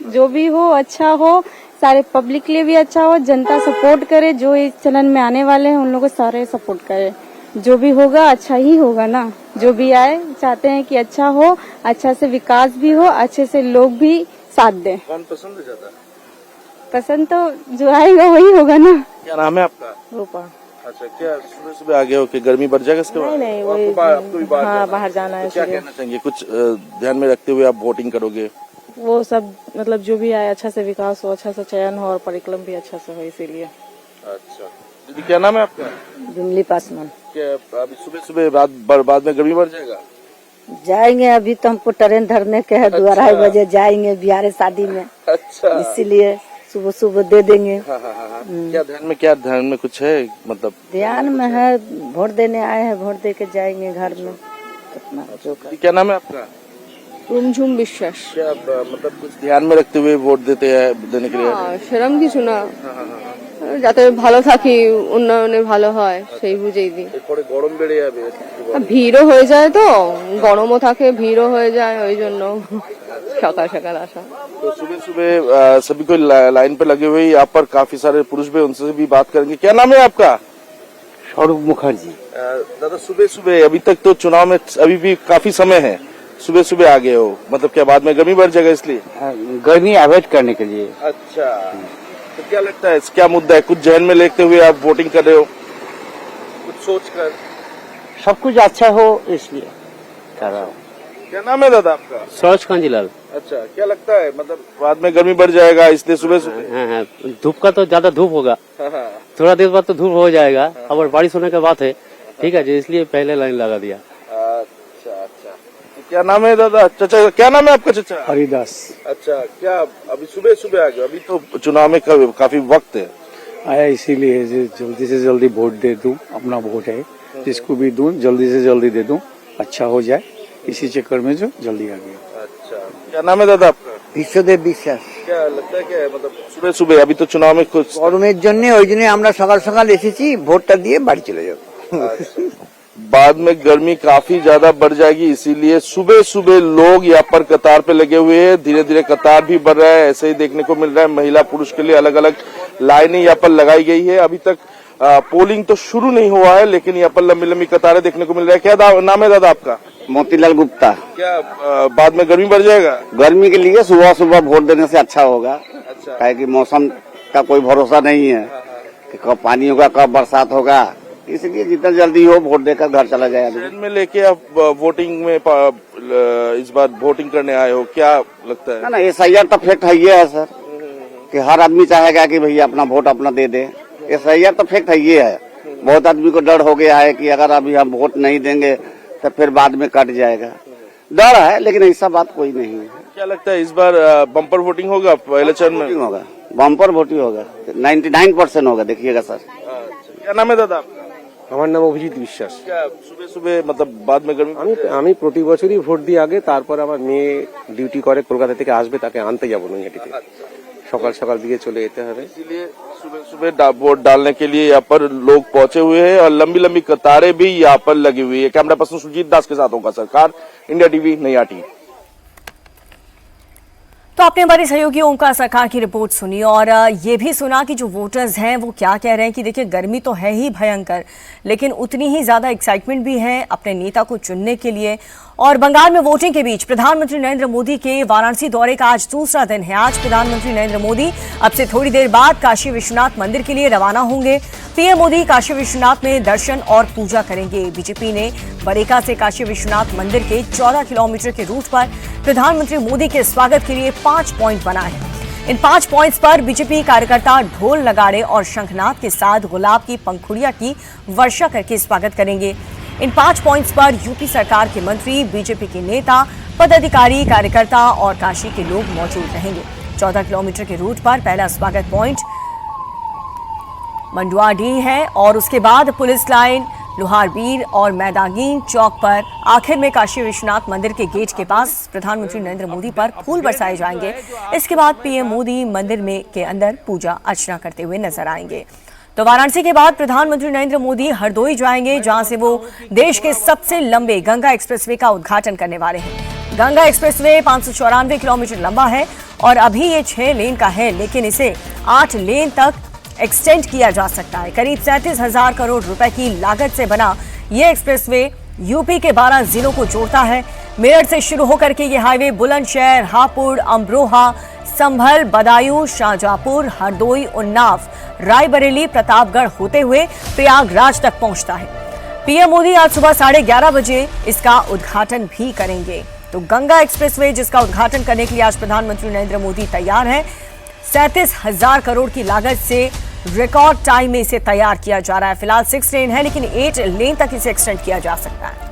जो भी हो अच्छा हो, सारे पब्लिक के लिए भी अच्छा हो, जनता सपोर्ट करे, जो इस चलन में आने वाले हैं उन लोगों को सारे सपोर्ट करे। जो भी होगा अच्छा ही होगा ना, जो भी आए चाहते हैं कि अच्छा हो, अच्छा से विकास भी हो, अच्छे से लोग भी साथ दें। कौन पसंद है ज्यादा? पसंद तो जो आएगा वही होगा ना। क्या नाम है आपका? रूपा। अच्छा, क्या सुबह सुबह आ गए हो कि गर्मी बढ़ जाएगा इसके बाद? नहीं, आपको भी बाहर जाना है। तो क्या कहना चाहेंगे? कुछ ध्यान में रखते हुए आप वोटिंग करोगे? वो सब मतलब जो भी आए अच्छा से विकास हो, अच्छा से चयन हो और परिक्रम भी अच्छा से हो, इसीलिए। अच्छा दीदी क्या नाम है आपका? जुमली पासवान। क्या अभी सुबह सुबह बाद में गर्मी बढ़ जाएगा? जाएंगे, अभी तो हमको ट्रेन धरने के है। 2-2:30 बजे जाएंगे बिहार शादी में। अच्छा, इसीलिए सुबह सुबह दे देंगे। क्या ध्यान में कुछ है, मतलब ध्यान में है, वोट देने आए हैं, वोट दे के जाएंगे घर में। कितना जो क्या नाम है आपका? रुमझुम विश्वास। क्या मतलब कुछ ध्यान में रखते हुए वोट देने के लिए? সেরকম কিছু না, যাতে ভালো থাকি, উন্নয়নে ভালো হয় সেই বুঝেই দিই। পরে গরম বেড়ে যাবে, ভিড়ও হয়ে যায়, তো গরমও থাকে, ভিড়ও হয়ে যায়, ওই জন্য সকাল সকাল আসা। तो सुबह सुबह सभी को लाइन पे लगे हुए यहाँ पर काफी सारे पुरुष भी, उनसे भी बात करेंगे। क्या नाम है आपका? स्वरूप मुखर्जी। दादा सुबह सुबह अभी तक तो चुनाव में अभी भी काफी समय है, सुबह सुबह आ गए हो, मतलब क्या बाद में गर्मी बढ़ जाएगा इसलिए? गर्मी अवॉइड करने के लिए। अच्छा, तो क्या लगता है क्या मुद्दा है, कुछ जहन में लेते हुए आप वोटिंग कर रहे हो, कुछ सोच कर? सब कुछ अच्छा हो इसलिए कर रहा हूँ। क्या नाम है दादा आपका? सरोज कांजीलाल। अच्छा, क्या लगता है मतलब बाद में गर्मी बढ़ जाएगा इसलिए सुबह सुबह? हाँ, धूप का तो ज्यादा धूप होगा, थोड़ा देर बाद तो धूप हो जाएगा, और बारिश होने के बाद है, ठीक है जी, इसलिए पहले लाइन लगा दिया। अच्छा, क्या नाम है दादा? चाचा क्या नाम है आपका? चाचा हरिदास। अच्छा, क्या अभी सुबह सुबह आ गए? अभी तो चुनाव में काफी वक्त है। आया इसीलिए जल्दी से जल्दी वोट दे दूं, अपना वोट है, जिसको भी दूं जल्दी से जल्दी दे दूं, अच्छा हो जाए, इसी चक्कर में जो जल्दी आ गया। अच्छा, क्या नाम है दादा आपका? विश्वदेव विश्वास। क्या लगता है, क्या है मतलब सुबह सुबह अभी तो चुनाव में कुछ গরমের জন্য ওই জন্য আমরা সকাল সকাল এসেছি, ভোটটা দিয়ে বাড়ি চলে যাব। बाद में गर्मी काफी ज्यादा बढ़ जाएगी, इसीलिए सुबह सुबह लोग यहाँ पर कतार पे लगे हुए हैं। धीरे धीरे कतार भी बढ़ रहा है, ऐसे ही देखने को मिल रहा है। महिला पुरुष के लिए अलग अलग लाइनें यहाँ पर लगाई गई है। अभी तक पोलिंग तो शुरू नहीं हुआ है, लेकिन यहाँ पर लंबी लंबी कतारें देखने को मिल रहा है। क्या नाम है दादा आपका? मोतीलाल गुप्ता। क्या बाद में गर्मी बढ़ जाएगा? गर्मी के लिए सुबह सुबह वोट देने से अच्छा होगा। अच्छा, काहे कि मौसम का कोई भरोसा नहीं है कि कब पानी होगा, कब बरसात होगा, इसलिए जितना जल्दी हो वोट देकर घर चला जाए। ट्रेन में लेके आप वोटिंग में इस बार वोटिंग करने आए हो, क्या लगता है? ना SIR तो फैक्ट है ये है सर, कि हर आदमी चाहेगा कि भैया अपना वोट अपना दे दे। SIR तो फैक्ट है ये है। बहुत आदमी को डर हो गया है कि अगर अभी हम वोट नहीं देंगे तो फिर बाद में कट जाएगा, डर है, लेकिन ऐसा बात कोई नहीं है। क्या लगता है इस बार बम्पर वोटिंग होगा? पहले चरण में होगा, बम्पर वोटिंग होगा, 99% होगा, देखिएगा सर। क्या नाम है दादा? আমার নাম অভিজিৎ বিশ্বাস। क्या सुबह सुबह मतलब बाद में गर्मी? আমি প্রতি বছরই ভোট দিই আগে, তারপর আমার মেয়ে ডিউটি করে কলকাতা থেকে আসবে, তাকে আনতে যাবো নৈহাটিতে, সকাল সকাল দিয়ে চলে যেতে হবে। इसलिए सुबह सुबह वोट डालने के लिए यहाँ पर लोग पहुंचे हुए हैं और लंबी लंबी कतारें भी यहाँ पर लगी हुई है। कैमरा पर्सन सुजीत दास के साथ होगा सरकार, इंडिया टीवी, नैयाटी। तो आपने हमारे सहयोगी ओमकार सरकार की रिपोर्ट सुनी और ये भी सुना कि जो वोटर्स हैं वो क्या कह रहे हैं कि देखिए गर्मी तो है ही भयंकर, लेकिन उतनी ही ज्यादा एक्साइटमेंट भी है अपने नेता को चुनने के लिए। और बंगाल में वोटिंग के बीच प्रधानमंत्री नरेंद्र मोदी के वाराणसी दौरे का आज दूसरा दिन है। आज प्रधानमंत्री नरेंद्र मोदी अब से थोड़ी देर बाद काशी विश्वनाथ मंदिर के लिए रवाना होंगे। पीएम मोदी काशी विश्वनाथ में दर्शन और पूजा करेंगे। बीजेपी ने बरेका से काशी विश्वनाथ मंदिर के 14 किलोमीटर के रूट पर प्रधानमंत्री मोदी के स्वागत के लिए 5 पॉइंट बनाए हैं। इन 5 पॉइंट्स पर बीजेपी कार्यकर्ता ढोल नगाड़े और शंखनाद के साथ गुलाब की पंखुड़ियां की वर्षा करके स्वागत करेंगे। इन 5 पॉइंट्स पर यूपी सरकार के मंत्री, बीजेपी के नेता, पदाधिकारी, कार्यकर्ता और काशी के लोग मौजूद रहेंगे। 14 किलोमीटर के रूट पर पहला स्वागत पॉइंट मंडुआडीह है और उसके बाद पुलिस लाइन, लोहारबीर और मैदागीन चौक पर आखिर में काशी विश्वनाथ मंदिर के गेट के पास प्रधानमंत्री नरेंद्र मोदी पर फूल बरसाए जाएंगे। इसके बाद पीएम मोदी मंदिर में के अंदर पूजा अर्चना करते हुए नजर आएंगे। तो वाराणसी के बाद प्रधानमंत्री नरेंद्र मोदी हरदोई जाएंगे, जहां से वो देश के सबसे लंबे गंगा एक्सप्रेसवे का उद्घाटन करने वाले हैं। गंगा एक्सप्रेसवे 594 किलोमीटर लंबा है और अभी ये 6 लेन का है, लेकिन इसे 8 लेन तक एक्सटेंड किया जा सकता है। करीब 37,000 करोड़ रुपए की लागत से बना ये एक्सप्रेसवे यूपी के 12 जिलों को जोड़ता है। मेरठ से शुरू होकर के ये हाईवे बुलंदशहर, हापुड़, अमरोहा, संभल, बदायूं, शाहजहांपुर, हरदोई, उन्नाव, रायबरेली, प्रतापगढ़ होते हुए प्रयागराज तक पहुंचता है। पीएम मोदी आज सुबह 11:30 बजे इसका उद्घाटन भी करेंगे। तो गंगा एक्सप्रेसवे जिसका उद्घाटन करने के लिए आज प्रधानमंत्री नरेंद्र मोदी तैयार हैं। 37,000 करोड़ की लागत से रिकॉर्ड टाइम में इसे तैयार किया जा रहा है। फिलहाल 6 लेन है, लेकिन 8 लेन तक इसे एक्सटेंड किया जा सकता है।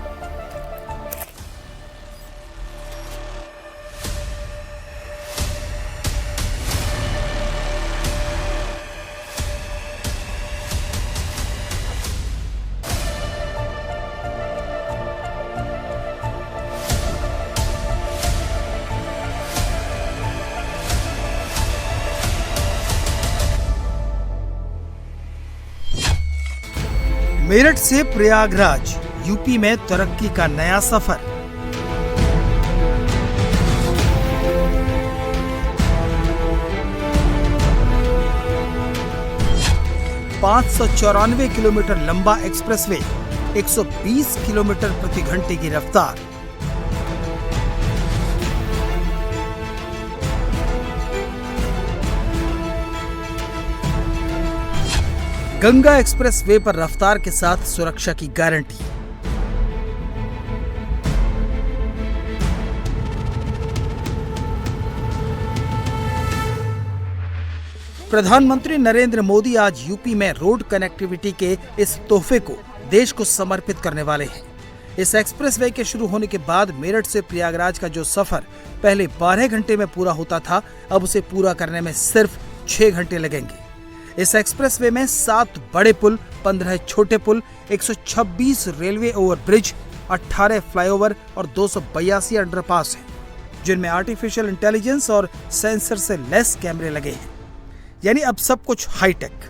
मेरठ से प्रयागराज, यूपी में तरक्की का नया सफर। ,594 किलोमीटर लंबा एक्सप्रेसवे, 120 किलोमीटर प्रति घंटे की रफ्तार। गंगा एक्सप्रेसवे पर रफ्तार के साथ सुरक्षा की गारंटी। प्रधानमंत्री नरेंद्र मोदी आज यूपी में रोड कनेक्टिविटी के इस तोहफे को देश को समर्पित करने वाले हैं। इस एक्सप्रेसवे के शुरू होने के बाद मेरठ से प्रयागराज का जो सफर पहले 12 घंटे में पूरा होता था, अब उसे पूरा करने में सिर्फ 6 घंटे लगेंगे। इस एक्सप्रेसवे में 7 बड़े पुल, 15 छोटे पुल, 126 रेलवे ओवरब्रिज, 18 फ्लाईओवर और 282 अंडरपास हैं, जिनमें आर्टिफिशियल इंटेलिजेंस और सेंसर से लैस कैमरे लगे हैं। यानी अब सब कुछ हाईटेक।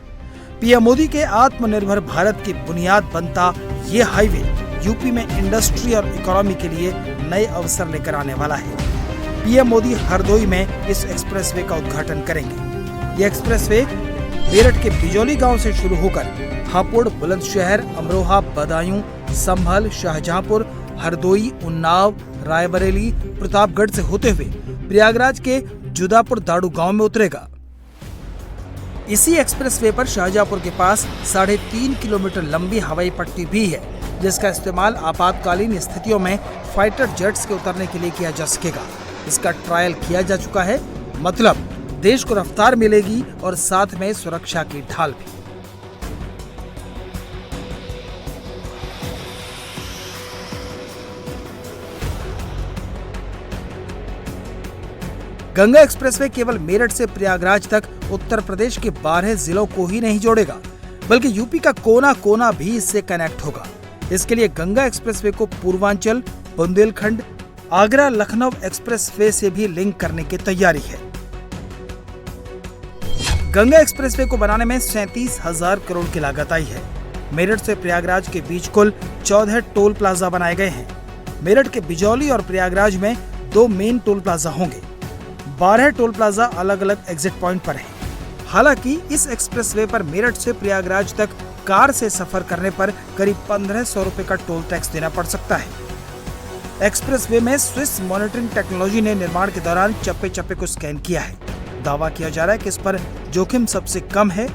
पीएम मोदी के आत्मनिर्भर भारत की बुनियाद बनता ये हाईवे यूपी में इंडस्ट्री और इकोनॉमी के लिए नए अवसर लेकर आने वाला है। पीएम मोदी हरदोई में इस एक्सप्रेसवे का उद्घाटन करेंगे। ये एक्सप्रेसवे मेरठ के बिजौली गांव से शुरू होकर हापुड़, बुलंदशहर, अमरोहा, बदायूं, संभल, शाहजहांपुर, हरदोई, उन्नाव, रायबरेली, प्रतापगढ़ से होते हुए प्रयागराज के जुदापुर दाड़ू गांव में उतरेगा। इसी एक्सप्रेसवे पर शाहजहांपुर के पास 3.5 किलोमीटर लंबी हवाई पट्टी भी है, जिसका इस्तेमाल आपातकालीन स्थितियों में फाइटर जेट्स के उतरने के लिए किया जा सकेगा। इसका ट्रायल किया जा चुका है, मतलब देश को रफ्तार मिलेगी और साथ में सुरक्षा की ढाल भी। गंगा एक्सप्रेसवे केवल मेरठ से प्रयागराज तक उत्तर प्रदेश के 12 जिलों को ही नहीं जोड़ेगा, बल्कि यूपी का कोना कोना भी इससे कनेक्ट होगा। इसके लिए गंगा एक्सप्रेसवे को पूर्वांचल, बुंदेलखंड, आगरा लखनऊ एक्सप्रेसवे से भी लिंक करने की तैयारी है। गंगा एक्सप्रेसवे को बनाने में 37,000 करोड़ की लागत आई है। मेरठ से प्रयागराज के बीच कुल 14 टोल प्लाजा बनाए गए हैं। मेरठ के बिजौली और प्रयागराज में 2 मेन टोल प्लाजा होंगे। 12 टोल प्लाजा अलग अलग एग्जिट पॉइंट पर हैं। हालांकि इस एक्सप्रेसवे पर मेरठ से प्रयागराज तक कार से सफर करने पर करीब 1500 रुपए का टोल टैक्स देना पड़ सकता है। एक्सप्रेसवे में स्विस मॉनिटरिंग टेक्नोलॉजी ने निर्माण के दौरान चप्पे चप्पे को स्कैन किया है। दावा किया जा रहा है कि इस पर जोखिम सबसे कम है।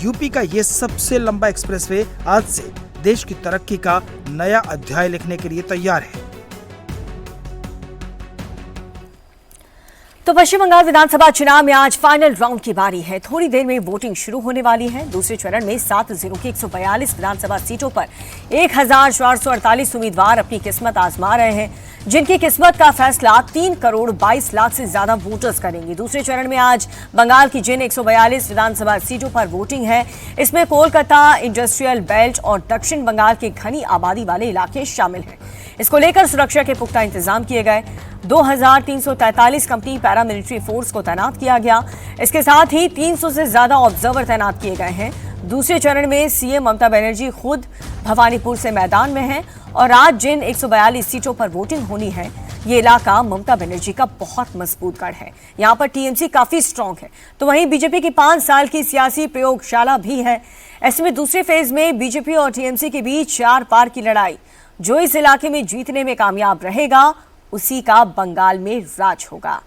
यूपी का ये सबसे लंबा एक्सप्रेसवे आज से देश की तरक्की का नया अध्याय लिखने के लिए तैयार है। तो पश्चिम बंगाल विधानसभा चुनाव में आज फाइनल राउंड की बारी है। थोड़ी देर में वोटिंग शुरू होने वाली है। दूसरे चरण में 7 जिलों की 142 विधानसभा सीटों पर 1448 उम्मीदवार अपनी किस्मत आजमा रहे हैं, जिनकी किस्मत का फैसला 3 करोड़ 22 लाख से ज्यादा वोटर्स करेंगे। दूसरे चरण में आज बंगाल की जिन 142 विधानसभा सीटों पर वोटिंग है, इसमें कोलकाता, इंडस्ट्रियल बेल्ट और दक्षिण बंगाल के घनी आबादी वाले इलाके शामिल हैं। इसको लेकर सुरक्षा के पुख्ता इंतजाम किए गए। 2343 कंपनी पैरामिलिट्री फोर्स को तैनात किया गया। इसके साथ ही 300 से ज्यादा ऑब्जर्वर तैनात किए गए हैं। दूसरे चरण में सीएम ममता बनर्जी खुद भवानीपुर से मैदान में हैं और आज जिन 142 सीटों पर वोटिंग होनी है, ये इलाका ममता बनर्जी का बहुत मजबूत गढ़ है। यहाँ पर टीएमसी काफी स्ट्रांग है, तो वहीं बीजेपी की 5 साल की सियासी प्रयोगशाला भी है। ऐसे में दूसरे फेज में बीजेपी और टीएमसी के बीच 4 पार की लड़ाई। जो इस इलाके में जीतने में कामयाब रहेगा, उसी का बंगाल में राज होगा।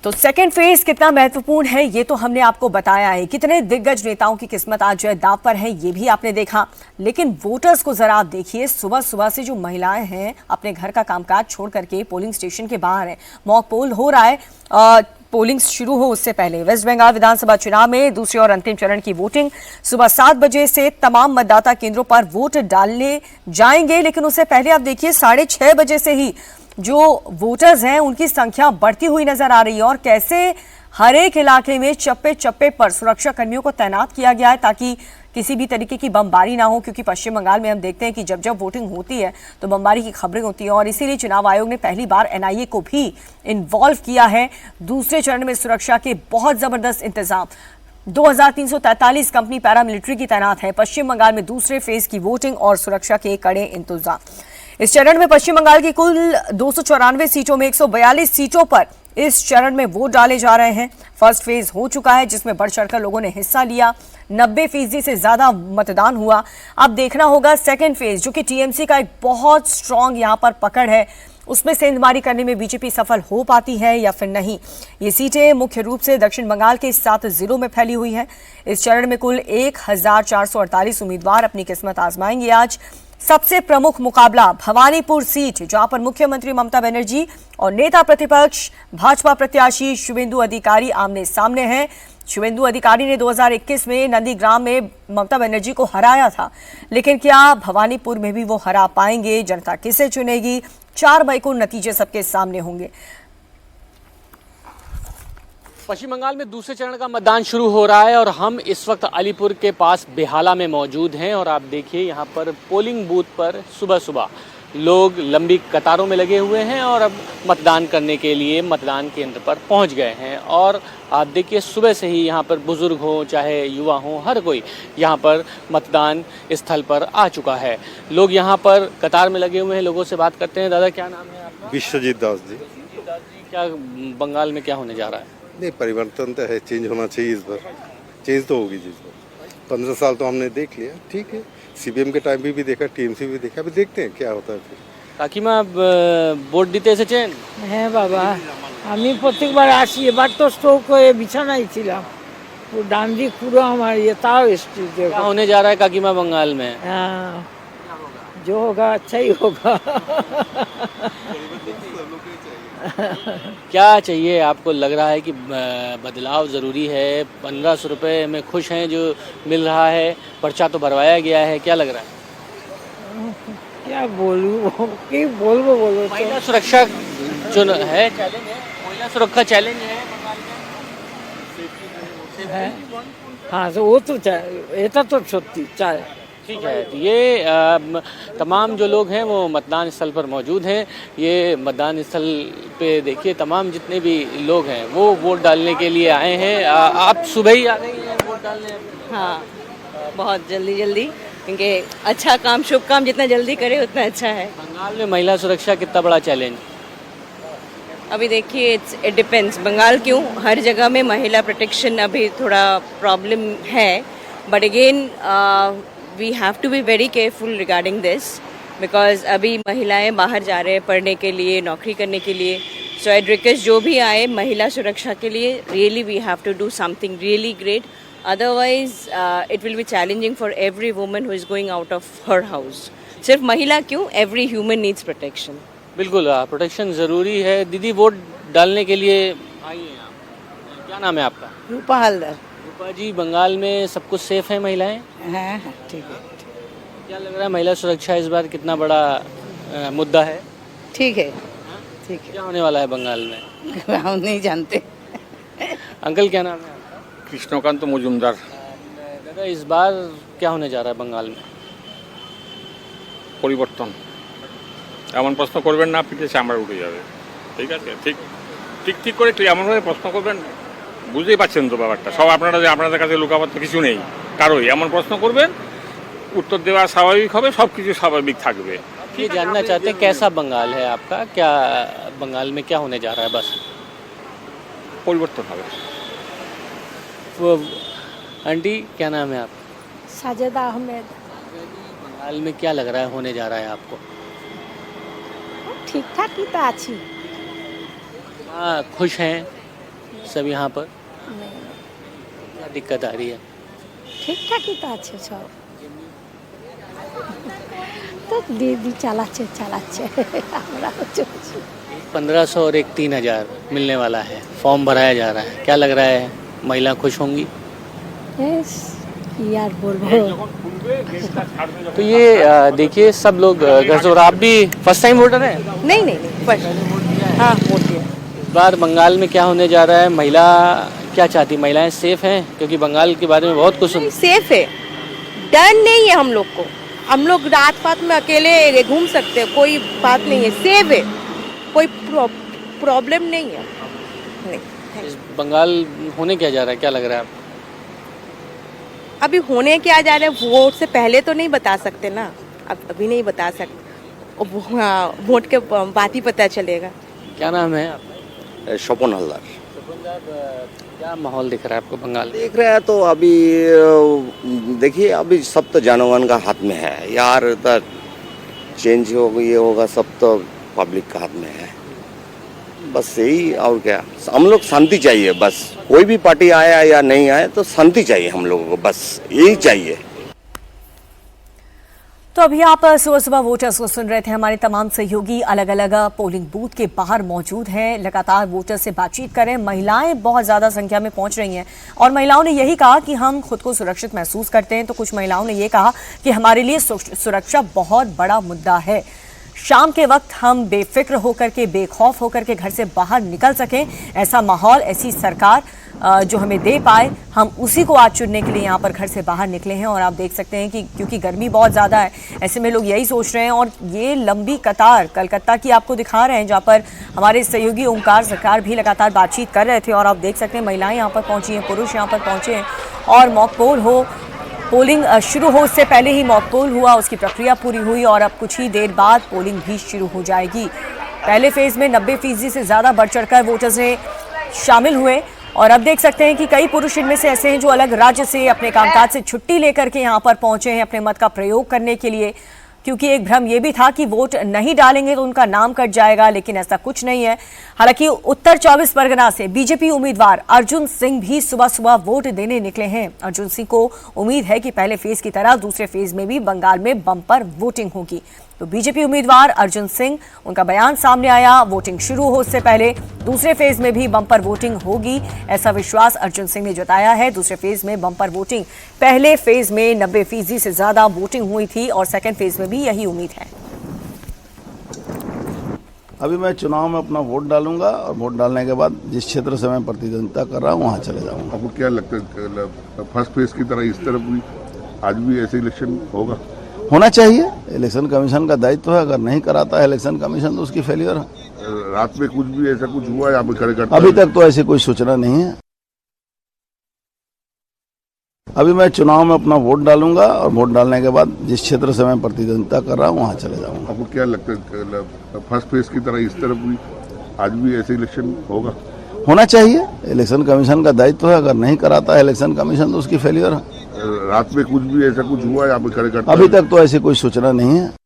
तो सेकेंड फेज कितना महत्वपूर्ण है, ये तो हमने आपको बताया है। कितने दिग्गज नेताओं की किस्मत आज दांव पर है, ये भी आपने देखा। लेकिन वोटर्स को जरा आप देखिए, सुबह सुबह से जो महिलाएं हैं अपने घर का कामकाज छोड़ करके पोलिंग स्टेशन के बाहर है। मॉक पोल हो रहा है, पोलिंग शुरू हो उससे पहले। वेस्ट बंगाल विधानसभा चुनाव में दूसरे और अंतिम चरण की वोटिंग सुबह 7 बजे से तमाम मतदाता केंद्रों पर वोट डालने जाएंगे। लेकिन उससे पहले आप देखिए 6:30 बजे से ही जो वोटर्स हैं उनकी संख्या बढ़ती हुई नजर आ रही है और कैसे हर एक इलाके में चप्पे चप्पे पर सुरक्षा कर्मियों को तैनात किया गया है ताकि किसी भी तरीके की बमबारी ना हो। क्योंकि पश्चिम बंगाल में हम देखते हैं कि जब जब वोटिंग होती है तो बमबारी की खबरें होती हैं और इसीलिए चुनाव आयोग ने पहली बार एनआईए को भी इन्वॉल्व किया है। दूसरे चरण में सुरक्षा के बहुत जबरदस्त इंतजाम। 2343 कंपनी पैरामिलिट्री की तैनात है। पश्चिम बंगाल में दूसरे फेज की वोटिंग और सुरक्षा के कड़े इंतजाम। इस चरण में पश्चिम बंगाल की कुल 294 सीटों में 142 सीटों पर इस चरण में वोट डाले जा रहे हैं। फर्स्ट फेज हो चुका है, जिसमें बढ़ चढ़कर लोगों ने हिस्सा लिया। 90% से ज्यादा मतदान हुआ। अब देखना होगा सेकेंड फेज, जो कि टीएमसी का एक बहुत स्ट्रांग यहां पर पकड़ है, उसमें सेंधमारी करने में बीजेपी सफल हो पाती है या फिर नहीं। ये सीटें मुख्य रूप से दक्षिण बंगाल के 7 जिलों में फैली हुई हैं। इस चरण में कुल 1448 उम्मीदवार अपनी किस्मत आजमाएंगे। आज सबसे प्रमुख मुकाबला भवानीपुर सीट, जहां पर मुख्यमंत्री ममता बनर्जी और नेता प्रतिपक्ष भाजपा प्रत्याशी शुभेंदु अधिकारी आमने सामने हैं। शुभेंदु अधिकारी ने 2021 में नंदीग्राम में ममता बनर्जी को हराया था, लेकिन क्या भवानीपुर में भी वो हरा पाएंगे? जनता किसे चुनेगी? 4 मई को नतीजे सबके सामने होंगे। पश्चिम बंगाल में दूसरे चरण का मतदान शुरू हो रहा है और हम इस वक्त अलीपुर के पास बेहाला में मौजूद हैं और आप देखिए यहाँ पर पोलिंग बूथ पर सुबह सुबह लोग लंबी कतारों में लगे हुए हैं और अब मतदान करने के लिए मतदान केंद्र पर पहुंच गए हैं। और आप देखिए सुबह से ही यहाँ पर बुजुर्ग हो चाहे युवा हो, हर कोई यहाँ पर मतदान स्थल पर आ चुका है। लोग यहाँ पर कतार में लगे हुए हैं। लोगों से बात करते हैं। दादा क्या नाम है आपका? विश्वजीत दास जी। क्या बंगाल में क्या होने जा रहा है? नहीं, परिवर्तन तो है, चेंज होना चाहिए इस बार। चेंज तो होगी जी। 15 साल तो हमने देख लिया, ठीक है। सीपीएम के टाइम भी देखा, टीएमसी भी देखा, अभी देखते हैं क्या होता है फिर। কাকিমা ভোট দিতে এসেছেন? হ্যাঁ বাবা, আমি প্রত্যেকবার আসি, এবার তো স্ট্রোক হয়ে বিছানায় ছিলাম। ডান দিক পুরো আমার তাও এসছি। क्या होने जा रहा है काकीमा बंगाल में? जो होगा अच्छा ही होगा। क्या चाहिए आपको? लग रहा है कि बदलाव ज़रूरी है। 1500 रुपये में खुश हैं जो मिल रहा है, पर्चा तो भरवाया गया है, क्या लग रहा है? क्या बोलूँ कि बोलो महिला सुरक्षा जो है चैलेंज है, महिला सुरक्षा चैलेंज है। हाँ तो वो तो এটা তো সত্যি চায়। ठीक है, तो ये तमाम जो लोग हैं वो मतदान स्थल पर मौजूद हैं। ये मतदान स्थल पे देखिए तमाम जितने भी लोग हैं वो वोट डालने के लिए आए हैं। आप सुबह ही आ गई हैं वोट डालने? हाँ, बहुत जल्दी क्योंकि अच्छा काम, शुभ काम जितना जल्दी करे उतना अच्छा है। बंगाल में महिला सुरक्षा कितना बड़ा चैलेंज? अभी देखिए इट डिपेंड्स। बंगाल क्यों, हर जगह में महिला प्रोटेक्शन अभी थोड़ा प्रॉब्लम है, but again we have to be very careful regarding this because अभी महिलाएं बाहर जा रहे हैं पढ़ने के लिए, नौकरी करने के लिए। सो आई रिक्वेस्ट जो भी आए महिला सुरक्षा के लिए, really we have to do something really great, otherwise it will be challenging for every woman who is going out of her house. सिर्फ महिला क्यों, एवरी ह्यूमन नीड्स प्रोटेक्शन। बिल्कुल, प्रोटेक्शन ज़रूरी है। दीदी वोट डालने के लिए आई हैं आप, क्या नाम है आपका? रूपा हलदर। रूपा जी, बंगाल में सब कुछ सेफ है महिलाएं? हाँ ठीक है। क्या लग रहा है महिला सुरक्षा इस बार कितना बड़ा मुद्दा है? ठीक है, ठीक है। क्या होने वाला है बंगाल में? हम नहीं जानते। अंकल क्या नाम है? কৃষ্ণকান্ত মজুমদার। दादा इस बार क्या होने जा रहा है बंगाल में? পরিবর্তন। এমন প্রশ্ন করবেন না পিঠে চামড়া উঠে যাবে। ঠিক আছে, ঠিক ঠিক ঠিক করে এমনভাবে প্রশ্ন করবেন, বুঝতেই পারছেন তো ব্যাপারটা। সব আপনাদের কাছে লুকাবার তো কিছু নেই কারোই। এমন প্রশ্ন করবেন, उत्तर देवा स्वाभाविक হবে, সব কিছু স্বাভাবিক থাকবে। ये जानना चाहते हैं कैसा बंगाल है आपका, क्या बंगाल में क्या होने जा रहा है? बस পরিবর্তন হবে। वो आंटी क्या नाम है आप? साजिदा अहमद। बंगाल में क्या लग रहा है होने जा रहा है आपको? ठीक ठाक ही तो अच्छी। हाँ, खुश हैं सब यहाँ पर? क्या दिक्कत आ रही है? ঠিক ঠাকই তো আছে সব, তো দিদি চালাচ্ছে আমরা চলছি। 1500 और एक 3000 मिलने वाला है, फॉर्म भराया जा रहा है, क्या लग रहा है महिला खुश होंगी? यार बोलो। तो ये देखिए सब लोग घर से। और आप भी फर्स्ट टाइम वोटर हैं? नहीं, हाँ वोट दिया। इस बार बंगाल में क्या होने जा रहा है? महिला क्या चाहती? महिलाएं सेफ हैं? क्योंकि बंगाल के बारे में बहुत कुछ सेफ है, डर नहीं है हम लोग को। हम लोग रात पात में अकेले घूम सकते हैं, कोई बात नहीं है, सेफ है, कोई प्रॉब्लम नहीं है। नहीं। इस बंगाल होने क्या जा रहा है, क्या लग रहा है आपको? अभी होने क्या जा रहा है, वोट से पहले तो नहीं बता सकते ना, अब अभी नहीं बता सकते, वोट के बाद ही पता चलेगा। क्या नाम है आपका? स्वपन हलदार। क्या माहौल दिख रहा है आपको बंगाल? देख रहे हैं तो अभी देखिए, अभी सब तो जनगण का हाथ में है यार, तो चेंज होगा ये होगा सब तो पब्लिक का हाथ में है, बस यही। और क्या, हम लोग शांति चाहिए बस, कोई भी पार्टी आया या नहीं आया तो शांति चाहिए हम लोगों को, बस यही चाहिए। तो अभी आप सुबह सुबह वोटर्स को सुन रहे थे। हमारे तमाम सहयोगी अलग अलग पोलिंग बूथ के बाहर मौजूद हैं, लगातार वोटर्स से बातचीत कर रहे हैं। महिलाएं बहुत ज़्यादा संख्या में पहुंच रही हैं और महिलाओं ने यही कहा कि हम खुद को सुरक्षित महसूस करते हैं, तो कुछ महिलाओं ने ये कहा कि हमारे लिए सुरक्षा बहुत बड़ा मुद्दा है। शाम के वक्त हम बेफिक्र होकर के, बेखौफ होकर के घर से बाहर निकल सकें, ऐसा माहौल, ऐसी सरकार जो हमें दे पाए, हम उसी को आज चुनने के लिए यहाँ पर घर से बाहर निकले हैं। और आप देख सकते हैं कि क्योंकि गर्मी बहुत ज़्यादा है, ऐसे में लोग यही सोच रहे हैं। और ये लंबी कतार कलकत्ता की आपको दिखा रहे हैं, जहाँ पर हमारे सहयोगी ओंकार सरकार भी लगातार बातचीत कर रहे थे। और आप देख सकते हैं महिलाएं यहाँ पर पहुँची हैं, पुरुष यहाँ पर पहुँचे हैं और मॉक पोल हो, पोलिंग शुरू हो उससे पहले ही मॉक पोल हुआ, उसकी प्रक्रिया पूरी हुई और अब कुछ ही देर बाद पोलिंग भी शुरू हो जाएगी। पहले फेज़ में 90% से ज़्यादा बढ़ चढ़कर वोटर्स शामिल हुए और अब देख सकते हैं कि कई पुरुष इनमें से ऐसे हैं जो अलग राज्य से अपने कामकाज से छुट्टी लेकर के यहाँ पर पहुंचे हैं अपने मत का प्रयोग करने के लिए, क्योंकि एक भ्रम ये भी था कि वोट नहीं डालेंगे तो उनका नाम कट जाएगा, लेकिन ऐसा कुछ नहीं है। हालांकि उत्तर 24 परगना से बीजेपी उम्मीदवार अर्जुन सिंह भी सुबह सुबह वोट देने निकले हैं। अर्जुन सिंह को उम्मीद है कि पहले फेज की तरह दूसरे फेज में भी बंगाल में बम्पर वोटिंग होगी। तो बीजेपी उम्मीदवार अर्जुन सिंह, उनका बयान सामने आया, वोटिंग शुरू हो उससे पहले दूसरे फेज में भी बम्पर वोटिंग होगी, ऐसा विश्वास अर्जुन सिंह ने जताया है। दूसरे फेज में बम्पर वोटिंग, पहले फेज में 90% से ज्यादा वोटिंग हुई थी और सेकंड फेज में भी यही उम्मीद है। अभी मैं चुनाव में अपना वोट डालूंगा और वोट डालने के बाद जिस क्षेत्र से मैं प्रतिद्वंदिता कर रहा हूँ वहाँ चले जाऊँगा। आपको क्या लगता है फर्स्ट फेज की तरह इस तरफ भी आज भी ऐसे इलेक्शन होना चाहिए? इलेक्शन कमीशन का दायित्व है, अगर नहीं कराता है इलेक्शन कमीशन तो उसकी फेलियर है। रात में कुछ भी ऐसा कुछ हुआ है यहाँ पे कार्यकर्ता? अभी तक तो ऐसी कोई सूचना नहीं है। अभी मैं चुनाव में अपना वोट डालूंगा और वोट डालने के बाद जिस क्षेत्र से मैं प्रतिद्वंदिता कर रहा हूँ वहाँ चले जाऊँगा। आपको क्या लगता है फर्स्ट फेज की तरह इस तरफ भी आज भी ऐसे इलेक्शन होना चाहिए? इलेक्शन कमीशन का दायित्व है, अगर नहीं कराता है इलेक्शन कमीशन तो उसकी फेलियर है। रात में कुछ भी ऐसा कुछ हुआ है यहाँ पे कार्यकर्ता? अभी तक तो ऐसी कोई सूचना नहीं है।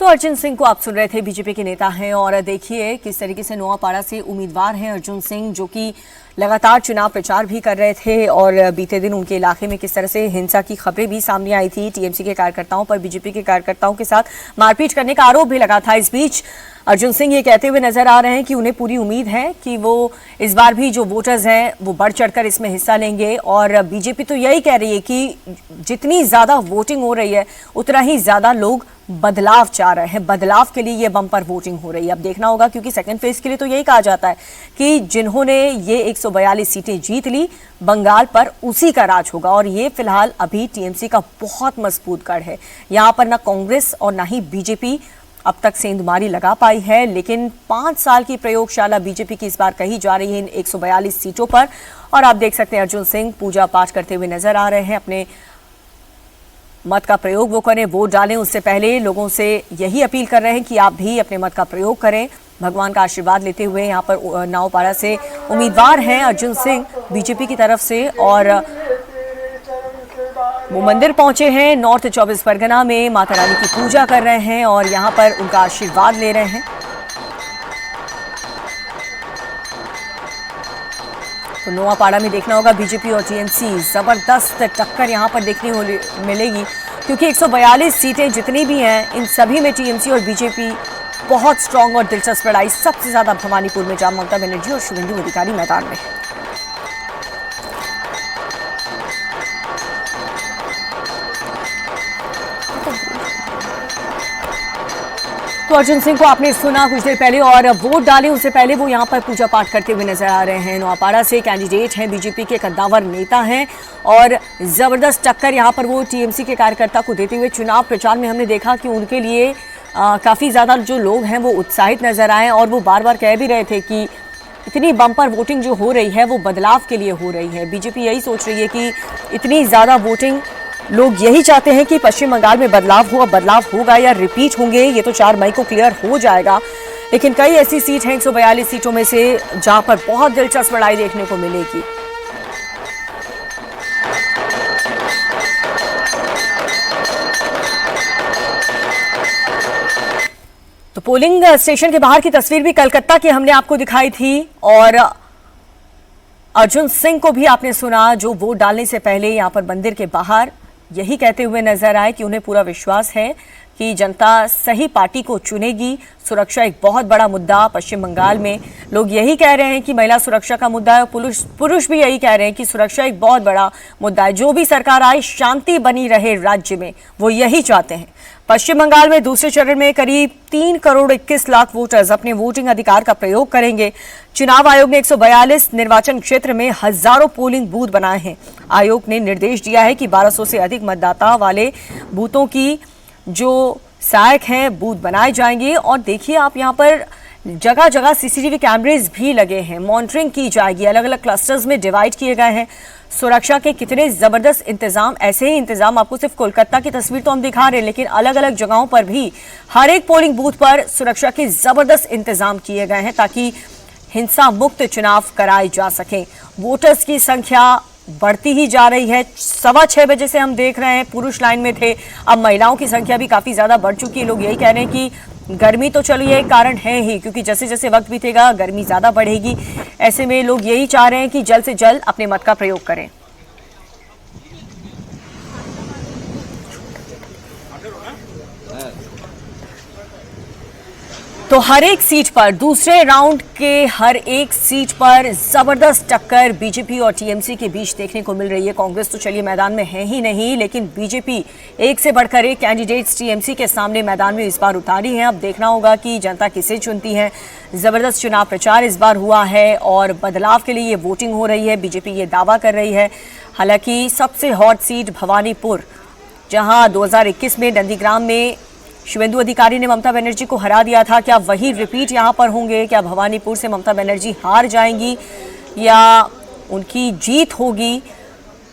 तो अर्जुन सिंह को आप सुन रहे थे, बीजेपी के नेता हैं और देखिए किस तरीके से नोआपाड़ा से उम्मीदवार हैं अर्जुन सिंह, जो कि लगातार चुनाव प्रचार भी कर रहे थे और बीते दिन उनके इलाके में किस तरह से हिंसा की खबरें भी सामने आई थी। टीएमसी के कार्यकर्ताओं पर बीजेपी के कार्यकर्ताओं के साथ मारपीट करने का आरोप भी लगा था। इस बीच अर्जुन सिंह ये कहते हुए नजर आ रहे हैं कि उन्हें पूरी उम्मीद है कि वो इस बार भी जो वोटर्स हैं वो बढ़ चढ़कर इसमें हिस्सा लेंगे और बीजेपी तो यही कह रही है कि जितनी ज्यादा वोटिंग हो रही है उतना ही ज्यादा लोग बदलाव चाह रहे हैं, बदलाव के लिए ये बम्पर वोटिंग हो रही है। अब देखना होगा, क्योंकि सेकंड फेज के लिए तो यही कहा जाता है कि जिन्होंने ये 142 सीटें जीत ली बंगाल पर उसी का राज होगा और ये फिलहाल अभी टीएमसी का बहुत मजबूत गढ़ है। यहाँ पर ना कांग्रेस और ना ही बीजेपी अब तक सेंधमारी लगा पाई है, लेकिन 5 साल की प्रयोगशाला बीजेपी की इस बार कही जा रही है इन 142 सीटों पर। और आप देख सकते हैं अर्जुन सिंह पूजा पाठ करते हुए नजर आ रहे हैं, अपने मत का प्रयोग वो करें, वोट डालें उससे पहले लोगों से यही अपील कर रहे हैं कि आप भी अपने मत का प्रयोग करें, भगवान का आशीर्वाद लेते हुए। यहाँ पर नौपाड़ा से उम्मीदवार हैं अर्जुन सिंह बीजेपी की तरफ से और वो मंदिर पहुंचे हैं नॉर्थ 24 परगना में, माता रानी की पूजा कर रहे हैं और यहाँ पर उनका आशीर्वाद ले रहे हैं। तो नोआपाड़ा में देखना होगा बीजेपी और टीएमसी जबरदस्त टक्कर यहाँ पर देखने को मिलेगी, क्योंकि 142 सीटें जितनी भी हैं इन सभी में टीएमसी और बीजेपी बहुत स्ट्रांग और दिलचस्प लड़ाई। सबसे ज्यादा भवानीपुर में जहां ममता बनर्जी और शुभेंदु अधिकारी मैदान में। तो अर्जुन सिंह को आपने सुना कुछ देर पहले और वोट डाले उससे पहले वो यहाँ पर पूजा पाठ करते हुए नजर आ रहे हैं। नोआपाड़ा से कैंडिडेट हैं, बीजेपी के कद्दावर नेता हैं और जबरदस्त टक्कर यहाँ पर वो टीएमसी के कार्यकर्ता को देते हुए चुनाव प्रचार में हमने देखा कि उनके लिए काफ़ी ज़्यादा जो लोग हैं वो उत्साहित नजर आए और वो बार बार कह भी रहे थे कि इतनी बम्पर वोटिंग जो हो रही है वो बदलाव के लिए हो रही है। बीजेपी यही सोच रही है कि इतनी ज़्यादा वोटिंग, लोग यही चाहते हैं कि पश्चिम बंगाल में बदलाव हो। अब बदलाव होगा या रिपीट होंगे ये तो 4 मई को क्लियर हो जाएगा, लेकिन कई ऐसी सीट हैं 142 सीटों में से जहां पर बहुत दिलचस्प लड़ाई देखने को मिलेगी। तो पोलिंग स्टेशन के बाहर की तस्वीर भी कलकत्ता की हमने आपको दिखाई थी और अर्जुन सिंह को भी आपने सुना जो वोट डालने से पहले यहां पर मंदिर के बाहर यही कहते हुए नजर आए कि उन्हें पूरा विश्वास है कि जनता सही पार्टी को चुनेगी। सुरक्षा एक बहुत बड़ा मुद्दा पश्चिम बंगाल में, लोग यही कह रहे हैं कि महिला सुरक्षा का मुद्दा है, पुरुष भी यही कह रहे हैं कि सुरक्षा एक बहुत बड़ा मुद्दा है। जो भी सरकार आए शांति बनी रहे राज्य में, वो यही चाहते हैं। पश्चिम बंगाल में दूसरे चरण में करीब 3 करोड़ 21 लाख वोटर्स अपने वोटिंग अधिकार का प्रयोग करेंगे। चुनाव आयोग ने 142 निर्वाचन क्षेत्र में हजारों पोलिंग बूथ बनाए हैं। आयोग ने निर्देश दिया है कि 1200 से अधिक मतदाता वाले बूथों की जो सहायक हैं बूथ बनाए जाएंगे। और देखिए आप यहाँ पर जगह जगह सीसीटीवी कैमरेज भी लगे हैं, मॉनिटरिंग की जाएगी। अलग अलग क्लस्टर्स में डिवाइड किए गए हैं। सुरक्षा के कितने जबरदस्त इंतजाम, ऐसे ही इंतजाम आपको सिर्फ कोलकाता की तस्वीर तो हम दिखा रहे हैं, लेकिन अलग अलग जगहों पर भी हर एक पोलिंग बूथ पर सुरक्षा के जबरदस्त इंतजाम किए गए हैं ताकि हिंसा मुक्त चुनाव कराए जा सके। वोटर्स की संख्या बढ़ती ही जा रही है। 6:15 बजे से हम देख रहे हैं पुरुष लाइन में थे, अब महिलाओं की संख्या भी काफी ज्यादा बढ़ चुकी है। लोग यही कह रहे हैं कि गर्मी तो चलो ये कारण है ही, क्योंकि जैसे जैसे वक्त बीतेगा गर्मी ज्यादा बढ़ेगी। ऐसे में लोग यही चाह रहे हैं कि जल्द से जल्द अपने मत का प्रयोग करें। तो हर एक सीट पर, दूसरे राउंड के हर एक सीट पर जबरदस्त टक्कर बीजेपी और टीएमसी के बीच देखने को मिल रही है। कांग्रेस तो चलिए मैदान में है ही नहीं, लेकिन बीजेपी एक से बढ़कर एक कैंडिडेट्स टीएमसी के सामने मैदान में इस बार उतारी है। अब देखना होगा कि जनता किसे चुनती है। जबरदस्त चुनाव प्रचार इस बार हुआ है और बदलाव के लिए ये वोटिंग हो रही है, बीजेपी ये दावा कर रही है। हालांकि सबसे हॉट सीट भवानीपुर, जहां 2021 में नंदीग्राम में शुभेंदु अधिकारी ने ममता बनर्जी को हरा दिया था, क्या वही रिपीट यहां पर होंगे? क्या भवानीपुर से ममता बनर्जी हार जाएंगी या उनकी जीत होगी?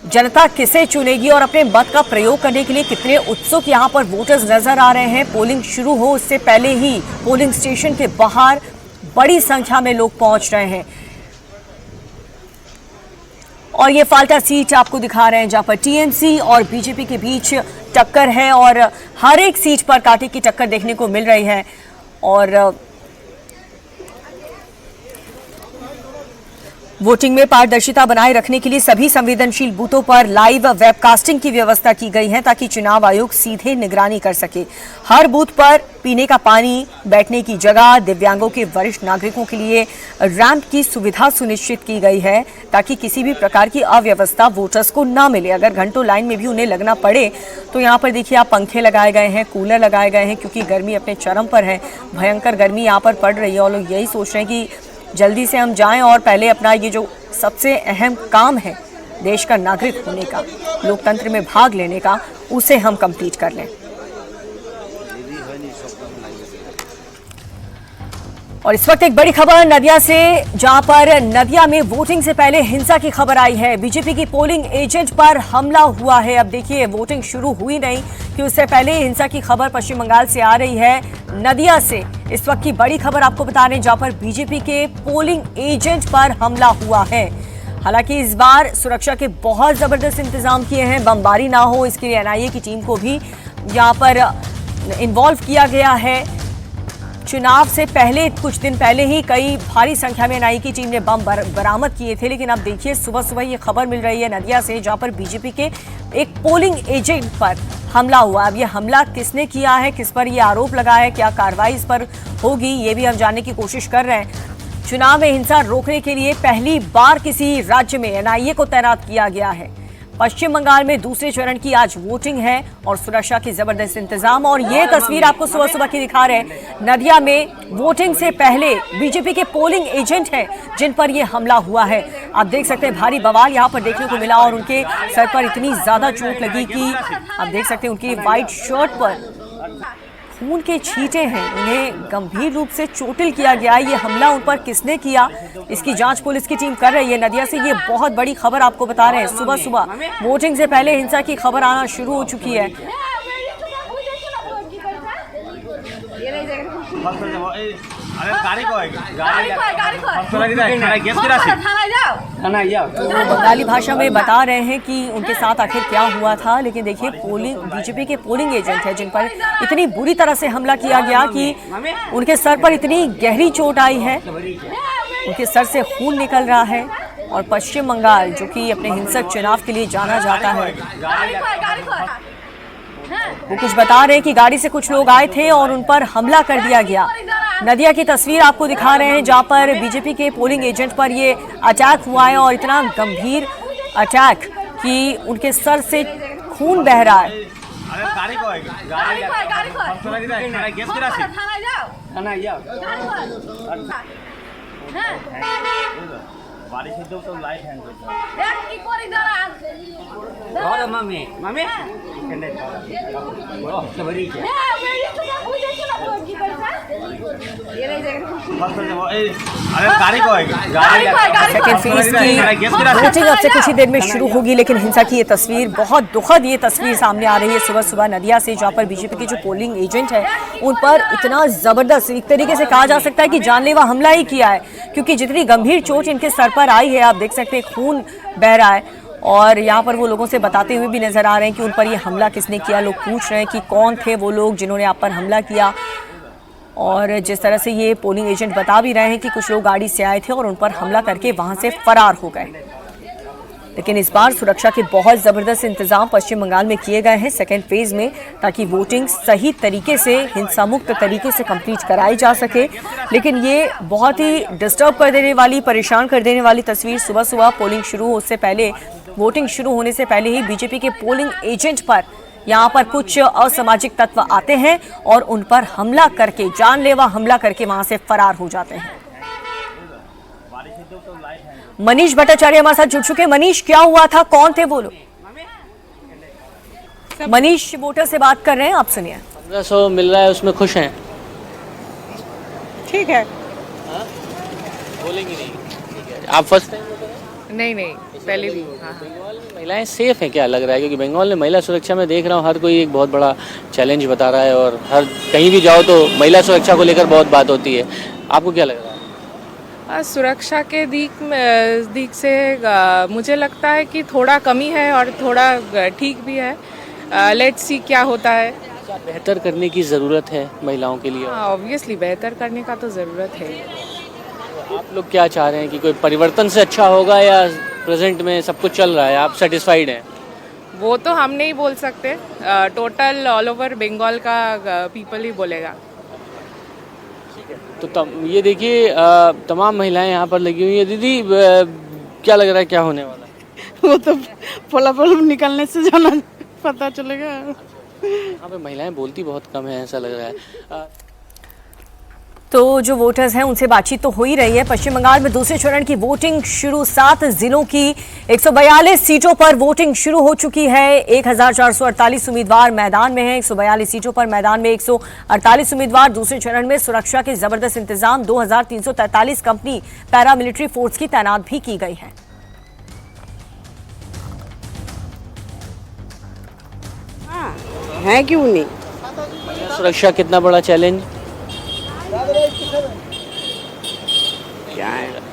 जनता किसे चुनेगी और अपने मत का प्रयोग करने के लिए कितने उत्सुक यहां पर वोटर्स नजर आ रहे हैं। पोलिंग शुरू हो उससे पहले ही पोलिंग स्टेशन के बाहर बड़ी संख्या में लोग पहुंच रहे हैं। और ये फाल्टा सीट आपको दिखा रहे हैं जहां पर टीएमसी और बीजेपी के बीच टक्कर है और हर एक सीट पर कांटे की टक्कर देखने को मिल रही है। और वोटिंग में पारदर्शिता बनाए रखने के लिए सभी संवेदनशील बूथों पर लाइव वेबकास्टिंग की व्यवस्था की गई है ताकि चुनाव आयोग सीधे निगरानी कर सके। हर बूथ पर पीने का पानी, बैठने की जगह, दिव्यांगों के वरिष्ठ नागरिकों के लिए रैंप की सुविधा सुनिश्चित की गई है ताकि किसी भी प्रकार की अव्यवस्था वोटर्स को ना मिले। अगर घंटों लाइन में भी उन्हें लगना पड़े तो यहाँ पर देखिए आप पंखे लगाए गए हैं, कूलर लगाए गए हैं, क्योंकि गर्मी अपने चरम पर है। भयंकर गर्मी यहाँ पर पड़ रही है और लोग यही सोच रहे हैं कि जल्दी से हम जाएं और पहले अपना ये जो सबसे अहम काम है देश का नागरिक होने का, लोकतंत्र में भाग लेने का, उसे हम कंप्लीट कर लें। और इस वक्त एक बड़ी खबर नदिया से, जहां पर नदिया में वोटिंग से पहले हिंसा की खबर आई है। बीजेपी की पोलिंग एजेंट पर हमला हुआ है। अब देखिए वोटिंग शुरू हुई नहीं कि उससे पहले हिंसा की खबर पश्चिम बंगाल से आ रही है नदिया से। इस वक्त की बड़ी खबर आपको बता रहे हैं जहां पर बीजेपी के पोलिंग एजेंट पर हमला हुआ है। हालांकि इस बार सुरक्षा के बहुत जबरदस्त इंतजाम किए हैं, बमबारी ना हो इसके लिए एनआईए की टीम को भी यहां पर इन्वॉल्व किया गया है। चुनाव से पहले कुछ दिन पहले ही कई भारी संख्या में एनआईए की टीम ने बम बरामद किए थे, लेकिन अब देखिए सुबह सुबह ये खबर मिल रही है नदिया से जहां पर बीजेपी के एक पोलिंग एजेंट पर हमला हुआ। अब ये हमला किसने किया है, किस पर ये आरोप लगा है, क्या कार्रवाई इस पर होगी, ये भी हम जानने की कोशिश कर रहे हैं। चुनाव में हिंसा रोकने के लिए पहली बार किसी राज्य में एनआईए को तैनात किया गया है। पश्चिम बंगाल में दूसरे चरण की आज वोटिंग है और सुरक्षा के जबरदस्त इंतजाम। और ये तस्वीर आपको सुबह सुबह की दिखा रहे हैं नदिया में वोटिंग से पहले बीजेपी के पोलिंग एजेंट हैं जिन पर ये हमला हुआ है। आप देख सकते हैं भारी बवाल यहाँ पर देखने को मिला और उनके सर पर इतनी ज्यादा चोट लगी कि आप देख सकते हैं उनकी व्हाइट शर्ट पर खून के छींटे हैं, उन्हें गंभीर रूप से चोटिल किया गया। ये हमला उन पर किसने किया, इसकी जांच पुलिस की टीम कर रही है। नदिया से ये बहुत बड़ी खबर आपको बता रहे हैं। सुबह सुबह वोटिंग से पहले हिंसा की खबर आना शुरू हो चुकी है। तो बंगाली भाषा में बता रहे हैं कि उनके साथ आखिर क्या हुआ था। लेकिन देखिए, बीजेपी के पोलिंग एजेंट है जिन पर इतनी बुरी तरह से हमला किया गया कि उनके सर पर इतनी गहरी चोट आई है, उनके सर से खून निकल रहा है। और पश्चिम बंगाल जो कि अपने हिंसक चुनाव के लिए जाना जाता है, वो कुछ बता रहे हैं कि गाड़ी से कुछ लोग आए थे और उन पर हमला कर दिया गया। नदिया की तस्वीर आपको दिखा रहे हैं जहां पर बीजेपी के पोलिंग एजेंट पर ये अटैक हुआ है और इतना गंभीर अटैक कि उनके सर से खून बह रहा है। सेकेंड फेज की वोटिंग अब से कुछ ही देर में शुरू होगी, लेकिन हिंसा की ये तस्वीर, बहुत दुखद ये तस्वीर सामने आ रही है सुबह सुबह नदिया से, जहां पर बीजेपी के जो पोलिंग एजेंट है उन पर इतना जबरदस्त, एक तरीके से कहा जा सकता है कि जानलेवा हमला ही किया है, क्योंकि जितनी गंभीर चोट इनके सर पर आई है, आप देख सकते हैं खून बह रहा है। और यहाँ पर वो लोगों से बताते हुए भी नजर आ रहे हैं कि उन पर ये हमला किसने किया। लोग पूछ रहे हैं कि कौन थे वो लोग जिन्होंने आप पर हमला किया। और जिस तरह से ये पोलिंग एजेंट बता भी रहे हैं कि कुछ लोग गाड़ी से आए थे और उन पर हमला करके वहां से फरार हो गए। लेकिन इस बार सुरक्षा के बहुत ज़बरदस्त इंतजाम पश्चिम बंगाल में किए गए हैं सेकेंड फेज में, ताकि वोटिंग सही तरीके से, हिंसा मुक्त तरीके से कंप्लीट कराई जा सके। लेकिन ये बहुत ही डिस्टर्ब कर देने वाली, परेशान कर देने वाली तस्वीर सुबह सुबह पोलिंग शुरू होने से पहले, वोटिंग शुरू होने से पहले ही बीजेपी के पोलिंग एजेंट पर यहाँ पर कुछ असामाजिक तत्व आते हैं और उन पर हमला करके, जानलेवा हमला करके वहां से फरार हो जाते हैं। मनीष भट्टाचार्य हमारे साथ जुड़ चुके हैं। मनीष, क्या हुआ था, कौन थे वो लोग? मनीष वोटर से बात कर रहे हैं, आप सुनिए। 1500 मिल रहा है, उसमें खुश हैं? ठीक है। बोलेंगे नहीं? ठीक है। आप फर्स्ट टाइम? नहीं, पहले भी। बंगाल में महिलाएं सेफ हैं क्या लग रहा है? क्योंकि बंगाल में महिला सुरक्षा में देख रहा हूँ हर कोई एक बहुत बड़ा चैलेंज बता रहा है और हर कहीं भी जाओ तो महिला सुरक्षा को लेकर बहुत बात होती है। आपको क्या लग रहा है? सुरक्षा के दिक से मुझे लगता है कि थोड़ा कमी है और थोड़ा ठीक भी है। लेट्स सी क्या होता है। क्या बेहतर करने की ज़रूरत है महिलाओं के लिए? ऑब्वियसली बेहतर करने का तो ज़रूरत है। आप लोग क्या चाह रहे हैं कि कोई परिवर्तन से अच्छा होगा या प्रेजेंट में सब कुछ चल रहा है, आप सेटिस्फाइड हैं? वो तो हम नहीं बोल सकते, टोटल ऑल ओवर बंगाल का पीपल ही बोलेगा। तो ये देखिए तमाम महिलाएं यहाँ पर लगी हुई है। दीदी क्या लग रहा है, क्या होने वाला है? वो तो फलाफल निकलने से जाना पता चलेगा। यहाँ पे महिलाएं बोलती बहुत कम है, ऐसा लग रहा है। तो जो वोटर्स हैं उनसे बातचीत तो हो ही रही है। पश्चिम बंगाल में दूसरे चरण की वोटिंग शुरू, 7 जिलों की 142 सीटों पर वोटिंग शुरू हो चुकी है। 1448 उम्मीदवार मैदान में हैं। 142 सीटों पर मैदान में 148 उम्मीदवार। दूसरे चरण में सुरक्षा के जबरदस्त इंतजाम, 2343 कंपनी पैरामिलिट्री फोर्स की तैनात भी की गई है। है क्यों नहीं? सुरक्षा कितना बड़ा चैलेंज?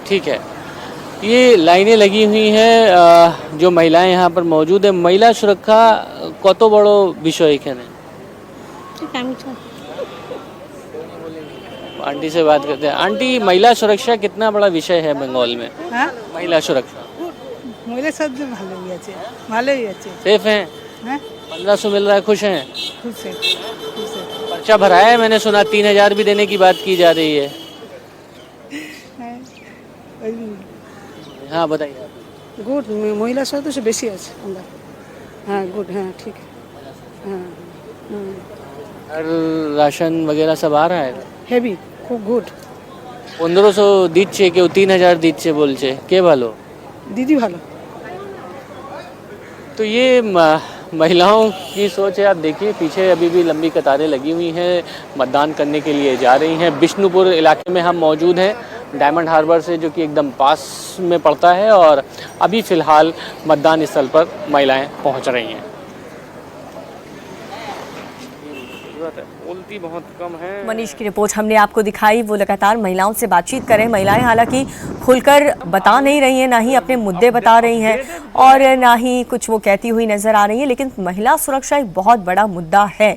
ठीक है, ये लाइनें लगी हुई हैं जो महिलाएं यहाँ पर मौजूद है। महिला सुरक्षा कत बड़ो विषय एखाने? आंटी से बात करते हैं। आंटी, महिला सुरक्षा कितना बड़ा विषय है बंगाल में? महिला सुरक्षा महिला सब भालोই আছে। सेफ हैं? 1500 मिल रहा है, खुश हैं? खुश है। पर्चा भराया है, मैंने सुना 3000 भी देने की बात की जा रही है। हाँ बताइए। गुड, महिला सदस्य बेसी আছে अंदर। हाँ गुड, हाँ ठीक है। हर राशन वगैरह सब आ रहा है? হেভি, খুব গুড। 1500 দিচ্ছে, কেউ 3000 দিচ্ছে বলছে, কে ভালো? দিদি ভালো। तो ये महिलाओं की सोच है। आप देखिए पीछे अभी भी लंबी कतारें लगी हुई हैं, मतदान करने के लिए जा रही हैं। बिष्णुपुर इलाके में हम मौजूद हैं, डायमंड हार्बर से, जो कि एकदम पास में पड़ता है, और अभी फ़िलहाल मतदान स्थल पर महिलाएं पहुंच रही हैं। बोलती बहुत कम है। मनीष की रिपोर्ट हमने आपको दिखाई, वो लगातार महिलाओं से बातचीत करें। महिलाएं हालांकि खुलकर बता नहीं रही हैं, ना ही अपने मुद्दे बता रही हैं और ना ही कुछ वो कहती हुई नजर आ रही हैं, लेकिन महिला सुरक्षा एक बहुत बड़ा मुद्दा है।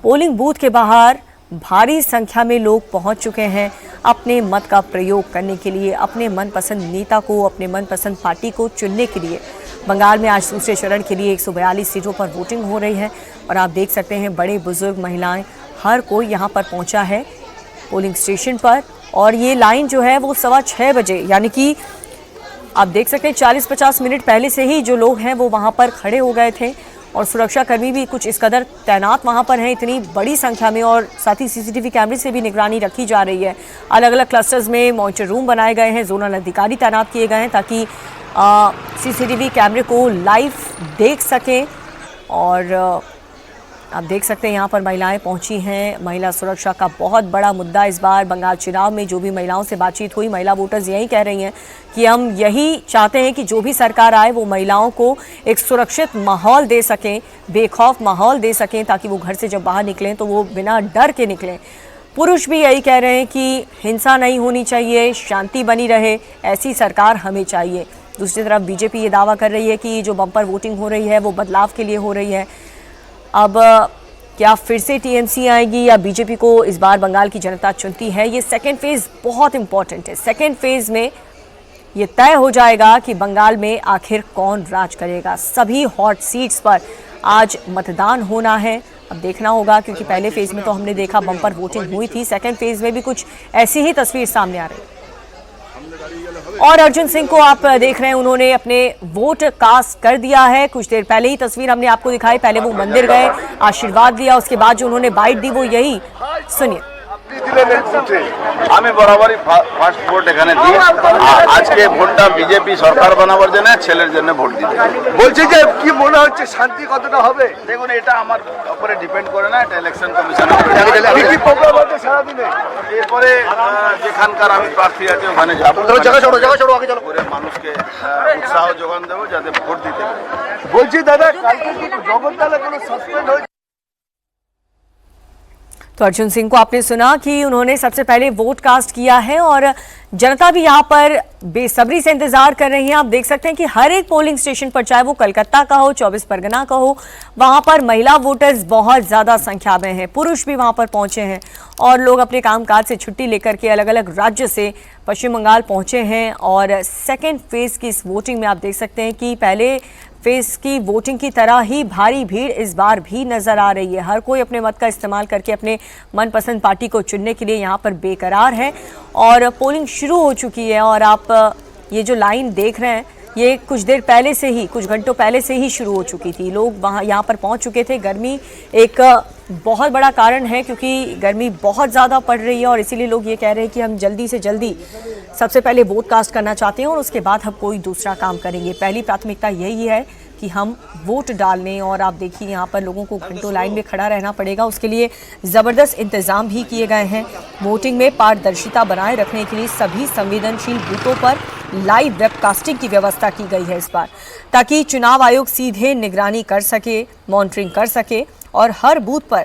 पोलिंग बूथ के बाहर भारी संख्या में लोग पहुंच चुके हैं अपने मत का प्रयोग करने के लिए, अपने मनपसंद नेता को, अपने मनपसंद पार्टी को चुनने के लिए। बंगाल में आज दूसरे चरण के लिए 142 सीटों पर वोटिंग हो रही है और आप देख सकते हैं बड़े बुजुर्ग, महिलाएं, हर कोई यहां पर पहुंचा है पोलिंग स्टेशन पर। और ये लाइन जो है वो 6:15 बजे, यानी कि आप देख सकते हैं 40-50 मिनट पहले से ही जो लोग हैं वो वहां पर खड़े हो गए थे और सुरक्षाकर्मी भी कुछ इस कदर तैनात वहां पर हैं इतनी बड़ी संख्या में, और साथ ही सीसीटीवी कैमरे से भी निगरानी रखी जा रही है। अलग अलग क्लस्टर्स में मॉनिटर रूम बनाए गए हैं, जोनल अधिकारी तैनात किए गए हैं ताकि सीसीटीवी कैमरे को लाइव देख सकें। और आप देख सकते हैं यहाँ पर महिलाएं पहुंची हैं। महिला सुरक्षा का बहुत बड़ा मुद्दा इस बार बंगाल चुनाव में। जो भी महिलाओं से बातचीत हुई, महिला वोटर्स यही कह रही हैं कि हम यही चाहते हैं कि जो भी सरकार आए वो महिलाओं को एक सुरक्षित माहौल दे सकें, बेखौफ माहौल दे सकें, ताकि वो घर से जब बाहर निकलें तो वो बिना डर के निकलें। पुरुष भी यही कह रहे हैं कि हिंसा नहीं होनी चाहिए, शांति बनी रहे, ऐसी सरकार हमें चाहिए। दूसरी तरफ बीजेपी ये दावा कर रही है कि जो बम्पर वोटिंग हो रही है वो बदलाव के लिए हो रही है। अब क्या फिर से टीएमसी आएगी या बीजेपी को इस बार बंगाल की जनता चुनती है, ये सेकेंड फेज बहुत इंपॉर्टेंट है। सेकेंड फेज में ये तय हो जाएगा कि बंगाल में आखिर कौन राज करेगा। सभी हॉट सीट्स पर आज मतदान होना है। अब देखना होगा, क्योंकि पहले फेज में तो हमने देखा बम्पर वोटिंग हुई थी, सेकेंड फेज में भी कुछ ऐसी ही तस्वीर सामने आ रही है। और अर्जुन सिंह को आप देख रहे हैं, उन्होंने अपने वोट कास्ट कर दिया है। कुछ देर पहले ही तस्वीर हमने आपको दिखाई, पहले वो मंदिर गए, आशीर्वाद दिया, उसके बाद जो उन्होंने बाइट दी वो यही, सुनिए। আমি বরাবরই ফার্স্ট ভোট এখানে দিই। আজকে ভোটটা বিজেপি সরকার বানাবার জন্য, ছেলের জন্য ভোট দিতে। বলছি যে কি মনে হচ্ছে, শান্তি কতটা হবে? দেখুন, এটা আমার উপরে ডিপেন্ড করে না, এটা ইলেকশন কমিশনের উপরে। কি প্রোগ্রাম আছে সারা দিনে? এরপরে যেখানকার আমি প্রার্থী আছে ওখানে যাব, জায়গা ছাড়ো আগে চলো, করে মানুষকে উৎসাহ যোগান দেবো যাতে ভোট দিতে পারে। বলছি দাদা, কালকে কি জগদ্দলে কোনো সাসপেন্ড হয়েছে? तो अर्जुन सिंह को आपने सुना कि उन्होंने सबसे पहले वोट कास्ट किया है और जनता भी यहाँ पर बेसब्री से इंतजार कर रही है। आप देख सकते हैं कि हर एक पोलिंग स्टेशन पर, चाहे वो कलकत्ता का हो, 24 परगना का हो, वहाँ पर महिला वोटर्स बहुत ज़्यादा संख्या में हैं। पुरुष भी वहाँ पर पहुँचे हैं और लोग अपने कामकाज से छुट्टी लेकर के अलग अलग राज्य से पश्चिम बंगाल पहुँचे हैं। और सेकेंड फेज़ की इस वोटिंग में आप देख सकते हैं कि पहले फेज की वोटिंग की तरह ही भारी भीड़ इस बार भी नजर आ रही है। हर कोई अपने मत का इस्तेमाल करके अपने मनपसंद पार्टी को चुनने के लिए यहाँ पर बेकरार है और पोलिंग शुरू हो चुकी है। और आप ये जो लाइन देख रहे हैं, ये कुछ देर पहले से ही, कुछ घंटों पहले से ही शुरू हो चुकी थी। लोग वहाँ यहाँ पर पहुँच चुके थे। गर्मी एक बहुत बड़ा कारण है, क्योंकि गर्मी बहुत ज़्यादा पड़ रही है और इसीलिए लोग ये कह रहे हैं कि हम जल्दी से जल्दी सबसे पहले वोट कास्ट करना चाहते हैं और उसके बाद हम कोई दूसरा काम करेंगे। पहली प्राथमिकता यही है कि हम वोट डालने। और आप देखिए यहाँ पर लोगों को घंटों लाइन में खड़ा रहना पड़ेगा, उसके लिए ज़बरदस्त इंतज़ाम भी किए गए हैं। वोटिंग में पारदर्शिता बनाए रखने के लिए सभी संवेदनशील बूथों पर लाइव वेबकास्टिंग की व्यवस्था की गई है इस बार, ताकि चुनाव आयोग सीधे निगरानी कर सके, मॉनिटरिंग कर सके। और हर बूथ पर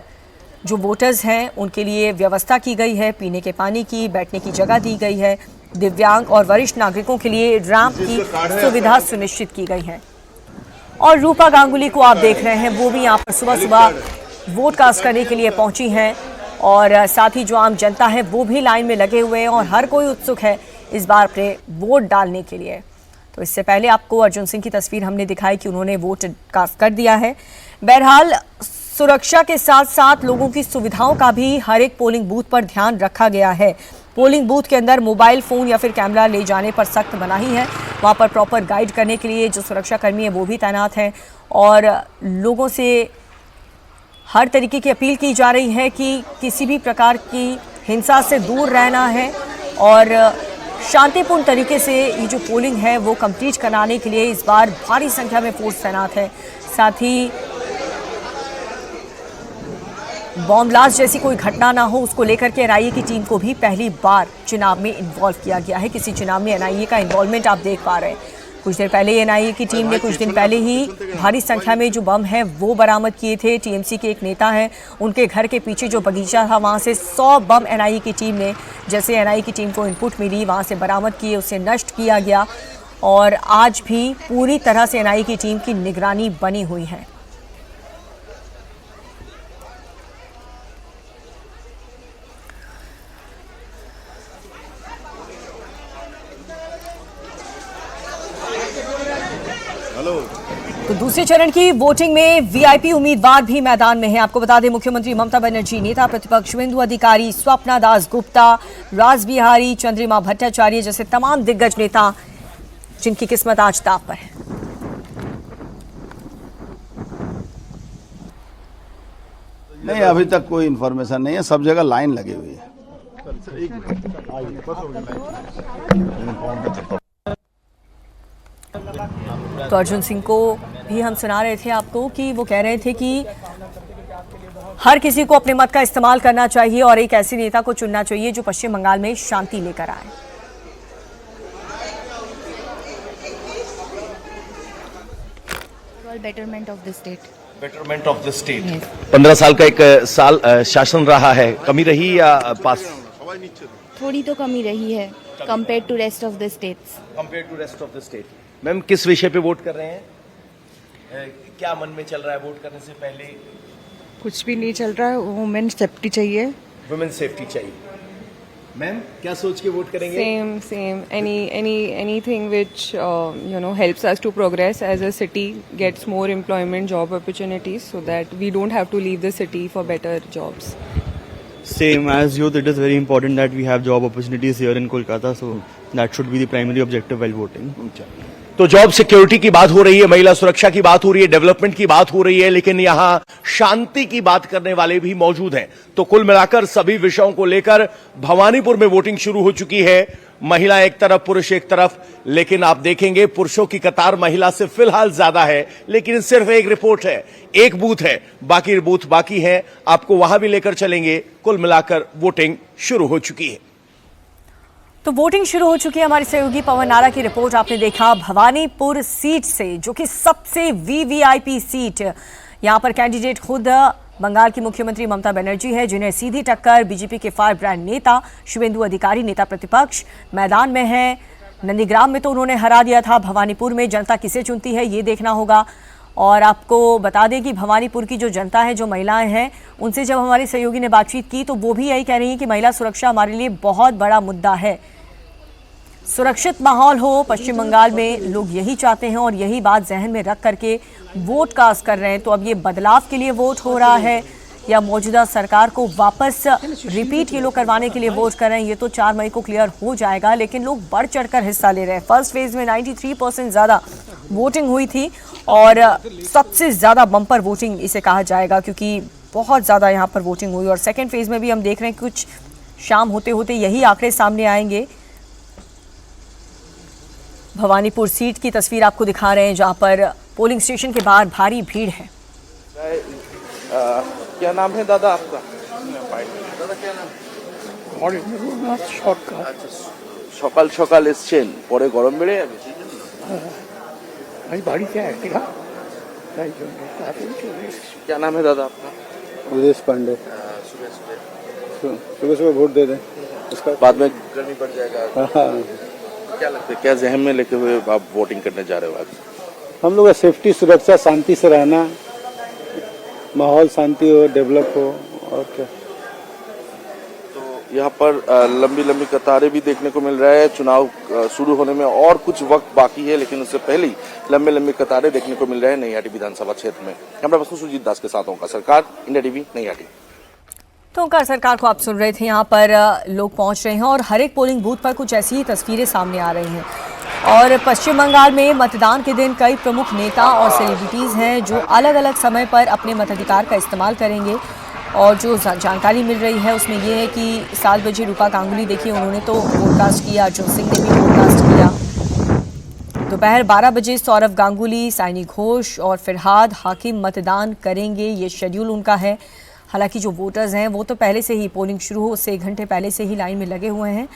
जो वोटर्स हैं उनके लिए व्यवस्था की गई है, पीने के पानी की, बैठने की जगह दी गई है। दिव्यांग और वरिष्ठ नागरिकों के लिए रैंप की सुविधा सुनिश्चित की गई है। और रूपा गांगुली को आप देख रहे हैं, वो भी यहाँ पर सुबह सुबह वोट कास्ट करने के लिए पहुंची हैं और साथ ही जो आम जनता है वो भी लाइन में लगे हुए हैं और हर कोई उत्सुक है इस बार अपने वोट डालने के लिए। तो इससे पहले आपको अर्जुन सिंह की तस्वीर हमने दिखाई कि उन्होंने वोट कास्ट कर दिया है। बहरहाल सुरक्षा के साथ साथ लोगों की सुविधाओं का भी हर एक पोलिंग बूथ पर ध्यान रखा गया है। पोलिंग बूथ के अंदर मोबाइल फ़ोन या फिर कैमरा ले जाने पर सख्त मनाही है। वहाँ पर प्रॉपर गाइड करने के लिए जो सुरक्षा कर्मी है वो भी तैनात हैं और लोगों से हर तरीके की अपील की जा रही है कि किसी भी प्रकार की हिंसा से दूर रहना है और शांतिपूर्ण तरीके से ये जो पोलिंग है वो कंप्लीट कराने के लिए इस बार भारी संख्या में फोर्स तैनात है। साथ ही बॉम्ब ब्लास्ट जैसी कोई घटना ना हो उसको लेकर के एनआईए की टीम को भी पहली बार चुनाव में इन्वॉल्व किया गया है। किसी चुनाव में एनआईए का इन्वॉल्वमेंट आप देख पा रहे हैं। कुछ देर पहले एनआईए की टीम ने कुछ दिन पहले ही भारी संख्या में जो बम है वो बरामद किए थे। टीएमसी के एक नेता हैं, उनके घर के पीछे जो बगीचा था वहां से 100 बम एनआईए की टीम ने, जैसे एनआईए की टीम को इनपुट मिली, वहां से बरामद किए, उसे नष्ट किया गया। और आज भी पूरी तरह से एनआईए की टीम की निगरानी बनी हुई है। तो दूसरे चरण की वोटिंग में वीआईपी उम्मीदवार भी मैदान में हैं। आपको बता दें, मुख्यमंत्री ममता बनर्जी, नेता प्रतिपक्ष शुवेंदु अधिकारी, स्वप्ना दास गुप्ता, राज बिहारी, चंद्रिमा भट्टाचार्य जैसे तमाम दिग्गज नेता जिनकी किस्मत आज दांव पर है। नहीं, अभी तक कोई इन्फॉर्मेशन नहीं है, सब जगह लाइन लगी हुई है। तो अर्जुन सिंह को भी हम सुना रहे थे आपको कि वो कह रहे थे कि हर किसी को अपने मत का इस्तेमाल करना चाहिए और एक ऐसे नेता को चुनना चाहिए जो पश्चिम बंगाल में शांति लेकर आए। Betterment of the state. Betterment of the state. 15 साल का एक साल शासन रहा है, कमी रही या पास? थोड़ी तो कमी रही है compare to rest of the states. Compare to rest of the state. Ma'am, किस विषय पे वोट कर रहे हैं? क्या मन में चल रहा है वोट करने से पहले? कुछ भी नहीं चल रहा है, वुमेन सेफ्टी चाहिए। वुमेन सेफ्टी चाहिए। मैम, क्या सोच के वोट करेंगे? Same. Anything which helps us to progress as a city, gets more employment, job opportunities, so that we don't have to leave the city for better jobs. Same as youth, it is very important that we have job opportunities here in Kolkata, so that should be the primary objective while voting. तो job security की बात हो रही है, महिला सुरक्षा की बात हो रही है, डेवलपमेंट की बात हो रही है, लेकिन यहां शांति की बात करने वाले भी मौजूद हैं। तो कुल मिलाकर सभी विषयों को लेकर भवानीपुर में वोटिंग शुरू हो चुकी है। महिला एक तरफ, पुरुष एक तरफ, लेकिन आप देखेंगे पुरुषों की कतार महिला से फिलहाल ज्यादा है। लेकिन सिर्फ एक रिपोर्ट है, एक बूथ है, बाकी बूथ बाकी है, आपको वहां भी लेकर चलेंगे। कुल मिलाकर वोटिंग शुरू हो चुकी है। तो वोटिंग शुरू हो चुकी है। हमारे सहयोगी पवन नारा की रिपोर्ट आपने देखा। भवानीपुर सीट से, जो कि सबसे वीवीआईपी सीट, यहां पर कैंडिडेट खुद बंगाल की मुख्यमंत्री ममता बनर्जी है, जिन्हें सीधी टक्कर बीजेपी के फायर ब्रांड नेता शुवेंदु अधिकारी, नेता प्रतिपक्ष, मैदान में है। नंदीग्राम में तो उन्होंने हरा दिया था। भवानीपुर में जनता किसे चुनती है ये देखना होगा। और आपको बता दें कि भवानीपुर की जो जनता है, जो महिलाएं हैं, उनसे जब हमारे सहयोगी ने बातचीत की तो वो भी यही कह रही हैं कि महिला सुरक्षा हमारे लिए बहुत बड़ा मुद्दा है। सुरक्षित माहौल हो पश्चिम बंगाल में, लोग यही चाहते हैं और यही बात जहन में रख करके वोट कास्ट कर रहे हैं। तो अब ये बदलाव के लिए वोट हो रहा है या मौजूदा सरकार को वापस रिपीट ये लोग करवाने के लिए वोट कर रहे हैं, ये तो 4 मई को क्लियर हो जाएगा। लेकिन लोग बढ़ चढ़कर हिस्सा ले रहे हैं। फर्स्ट फेज में 93% ज़्यादा वोटिंग हुई थी और सबसे ज़्यादा बम्पर वोटिंग इसे कहा जाएगा, क्योंकि बहुत ज़्यादा यहाँ पर वोटिंग हुई। और सेकेंड फेज में भी हम देख रहे हैं कुछ शाम होते होते यही आंकड़े सामने आएंगे। भवानीपुर सीट की तस्वीर आपको दिखा रहे हैं, जहां पर पोलिंग स्टेशन के बाहर भारी भीड़ है। क्या नाम है दादा आपका? दादा क्या नाम? সকাল সকাল এসছেন, পরে গরম বেড়ে যাবে। আমি বাড়িতে একটা क्या नाम है दादा आपका? उदेश पांडे। सुबह सुबह वोट दे दें, बाद में गर्मी बढ़ जाएगा। क्या लगता है, क्या जहन में लेके हुए आप वोटिंग करने जा रहे हो आज? हम लोग सेफ्टी, सुरक्षा, शांति से रहना, माहौल शांति हो, डेवलप हो, और क्या। तो यहाँ पर लंबी लंबी कतारें भी देखने को मिल रहा है। चुनाव शुरू होने में और कुछ वक्त बाकी है, लेकिन उससे पहले ही लंबे लंबी कतारें देखने को मिल रहे हैं नैयाटी विधानसभा क्षेत्र में। कैमरा पर्सन सुजीत दास के साथ ओंकार सरकार, इंडिया टीवी, नैयाटी। तो ओंकार सरकार को आप सुन रहे थे। यहाँ पर लोग पहुँच रहे हैं और हर एक पोलिंग बूथ पर कुछ ऐसी ही तस्वीरें सामने आ रही हैं। और पश्चिम बंगाल में मतदान के दिन कई प्रमुख नेता और सेलिब्रिटीज़ हैं जो अलग अलग समय पर अपने मताधिकार का इस्तेमाल करेंगे। और जो जानकारी मिल रही है उसमें ये है कि 7 बजे रूपा गांगुली, देखिए उन्होंने तो वोटकास्ट किया, अर्जुन सिंह ने भी वोटकास्ट किया। दोपहर 12 बजे सौरव गांगुली, साइनी घोष और फिरहाद हाकिम मतदान करेंगे, ये शेड्यूल उनका है। हालांकि जो वोटर्स हैं वो तो पहले से ही पोलिंग शुरू हो उससे 1 घंटे पहले से ही लाइन में लगे हुए हैं।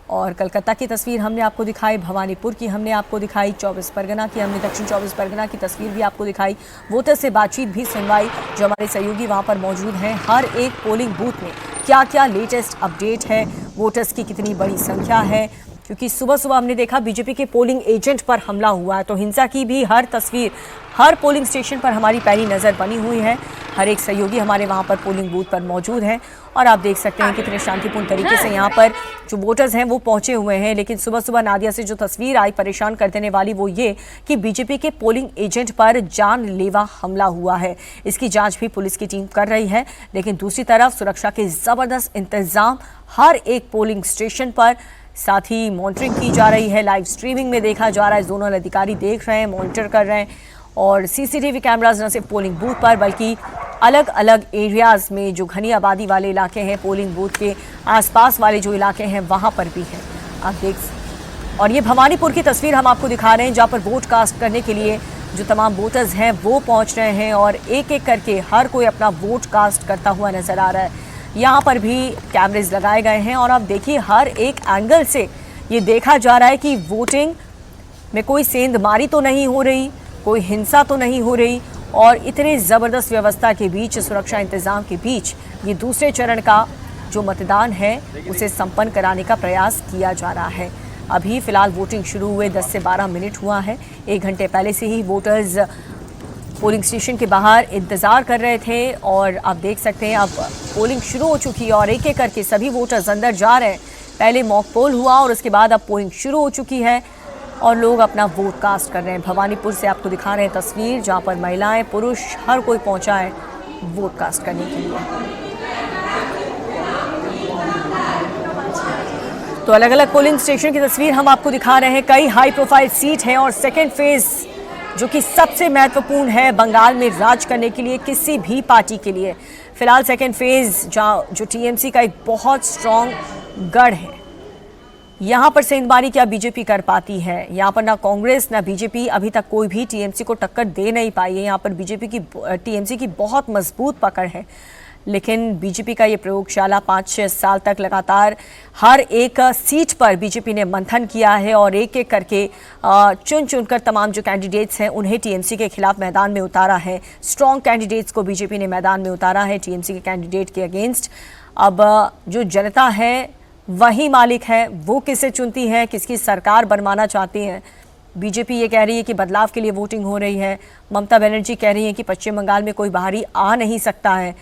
और कलकत्ता की तस्वीर हमने आपको दिखाई, भवानीपुर की हमने आपको दिखाई, 24 परगना की हमने, दक्षिण 24 परगना की तस्वीर भी आपको दिखाई, वोटर से बातचीत भी सुनवाई। जो हमारे सहयोगी वहाँ पर मौजूद हैं, हर एक पोलिंग बूथ में क्या क्या लेटेस्ट अपडेट है, वोटर्स की कितनी बड़ी संख्या है, क्योंकि सुबह सुबह हमने देखा बीजेपी के पोलिंग एजेंट पर हमला हुआ है, तो हिंसा की भी हर तस्वीर हर पोलिंग स्टेशन पर हमारी पैनी नज़र बनी हुई है। हर एक सहयोगी हमारे वहाँ पर पोलिंग बूथ पर मौजूद हैं और आप देख सकते हैं कितने शांतिपूर्ण तरीके से यहाँ पर जो वोटर्स हैं वो पहुँचे हुए हैं। लेकिन सुबह सुबह नादिया से जो तस्वीर आई परेशान कर देने वाली, वो ये कि बीजेपी के पोलिंग एजेंट पर जानलेवा हमला हुआ है। इसकी जाँच भी पुलिस की टीम कर रही है, लेकिन दूसरी तरफ सुरक्षा के ज़बरदस्त इंतजाम हर एक पोलिंग स्टेशन पर, साथ ही मॉनिटरिंग की जा रही है, लाइव स्ट्रीमिंग में देखा जा रहा है, जोनल अधिकारी देख रहे हैं, मॉनिटर कर रहे हैं। और सीसीटीवी कैमराज न सिर्फ पोलिंग बूथ पर बल्कि अलग अलग एरियाज़ में जो घनी आबादी वाले इलाके हैं, पोलिंग बूथ के आसपास वाले जो इलाके हैं वहाँ पर भी हैं, आप देख। और ये भवानीपुर की तस्वीर हम आपको दिखा रहे हैं, जहाँ पर वोट कास्ट करने के लिए जो तमाम वोटर्स हैं वो पहुँच रहे हैं और एक एक करके हर कोई अपना वोट कास्ट करता हुआ नज़र आ रहा है। यहाँ पर भी कैमरेज लगाए गए हैं और आप देखिए हर एक एंगल से ये देखा जा रहा है कि वोटिंग में कोई सेंधमारी तो नहीं हो रही, कोई हिंसा तो नहीं हो रही, और इतने ज़बरदस्त व्यवस्था के बीच, सुरक्षा इंतज़ाम के बीच ये दूसरे चरण का जो मतदान है उसे संपन्न कराने का प्रयास किया जा रहा है। अभी फ़िलहाल वोटिंग शुरू हुए 10 से 12 मिनट हुआ है। 1 घंटे पहले से ही वोटर्स पोलिंग स्टेशन के बाहर इंतज़ार कर रहे थे और आप देख सकते हैं अब पोलिंग शुरू हो चुकी है और एक एक करके सभी वोटर्स अंदर जा रहे हैं। पहले मॉक पोल हुआ और उसके बाद अब पोलिंग शुरू हो चुकी है और लोग अपना वोट कास्ट कर रहे हैं। भवानीपुर से आपको दिखा रहे हैं तस्वीर, जहां पर महिलाएं, पुरुष हर कोई पहुंचा है वोट कास्ट करने के लिए। तो अलग अलग पोलिंग स्टेशन की तस्वीर हम आपको दिखा रहे हैं। कई हाई प्रोफाइल सीट हैं और सेकेंड फेज जो कि सबसे महत्वपूर्ण है बंगाल में राज करने के लिए किसी भी पार्टी के लिए। फिलहाल सेकेंड फेज जो टीएमसी का एक बहुत स्ट्रॉन्ग गढ़ है, यहाँ पर सेंधमारी क्या बीजेपी कर पाती है? यहाँ पर ना कांग्रेस ना बीजेपी अभी तक कोई भी टीएमसी को टक्कर दे नहीं पाई है। यहाँ पर टीएमसी की बहुत मजबूत पकड़ है, लेकिन बीजेपी का ये प्रयोगशाला 5-6 साल तक लगातार हर एक सीट पर बीजेपी ने मंथन किया है और एक एक करके चुन चुनकर तमाम जो कैंडिडेट्स हैं उन्हें टीएमसी के खिलाफ मैदान में उतारा है। स्ट्रॉन्ग कैंडिडेट्स को बीजेपी ने मैदान में उतारा है टीएमसी के कैंडिडेट के अगेंस्ट। अब जो जनता है वही मालिक है, वो किसे चुनती है, किसकी सरकार बनवाना चाहती है। बीजेपी ये कह रही है कि बदलाव के लिए वोटिंग हो रही है, ममता बनर्जी कह रही है कि पश्चिम बंगाल में कोई बाहरी आ नहीं सकता है,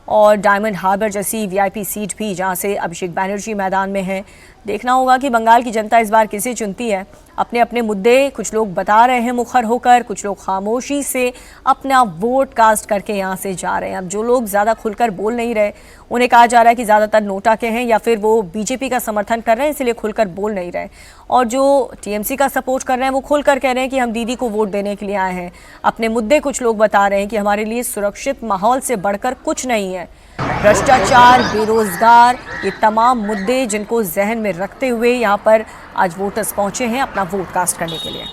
और डायमंड हार्बर जैसी वीआईपी सीट भी जहां से अभिषेक बैनर्जी मैदान में है। देखना होगा कि बंगाल की जनता इस बार किसे चुनती है। अपने अपने मुद्दे कुछ लोग बता रहे हैं मुखर होकर, कुछ लोग खामोशी से अपना वोट कास्ट करके यहाँ से जा रहे हैं। अब जो लोग ज़्यादा खुलकर बोल नहीं रहे, उन्हें कहा जा रहा है कि ज़्यादातर नोटा के हैं या फिर वो बीजेपी का समर्थन कर रहे हैं इसलिए खुलकर बोल नहीं रहे, और जो टीएमसी का सपोर्ट कर रहे हैं वो खुलकर कह रहे हैं कि हम दीदी को वोट देने के लिए आए हैं। अपने मुद्दे कुछ लोग बता रहे हैं कि हमारे लिए सुरक्षित माहौल से बढ़कर कुछ नहीं है। भ्रष्टाचार, बेरोजगार, ये तमाम मुद्दे जिनको जहन में रखते हुए यहाँ पर आज वोटर्स पहुंचे हैं अपना वोट कास्ट करने के लिए।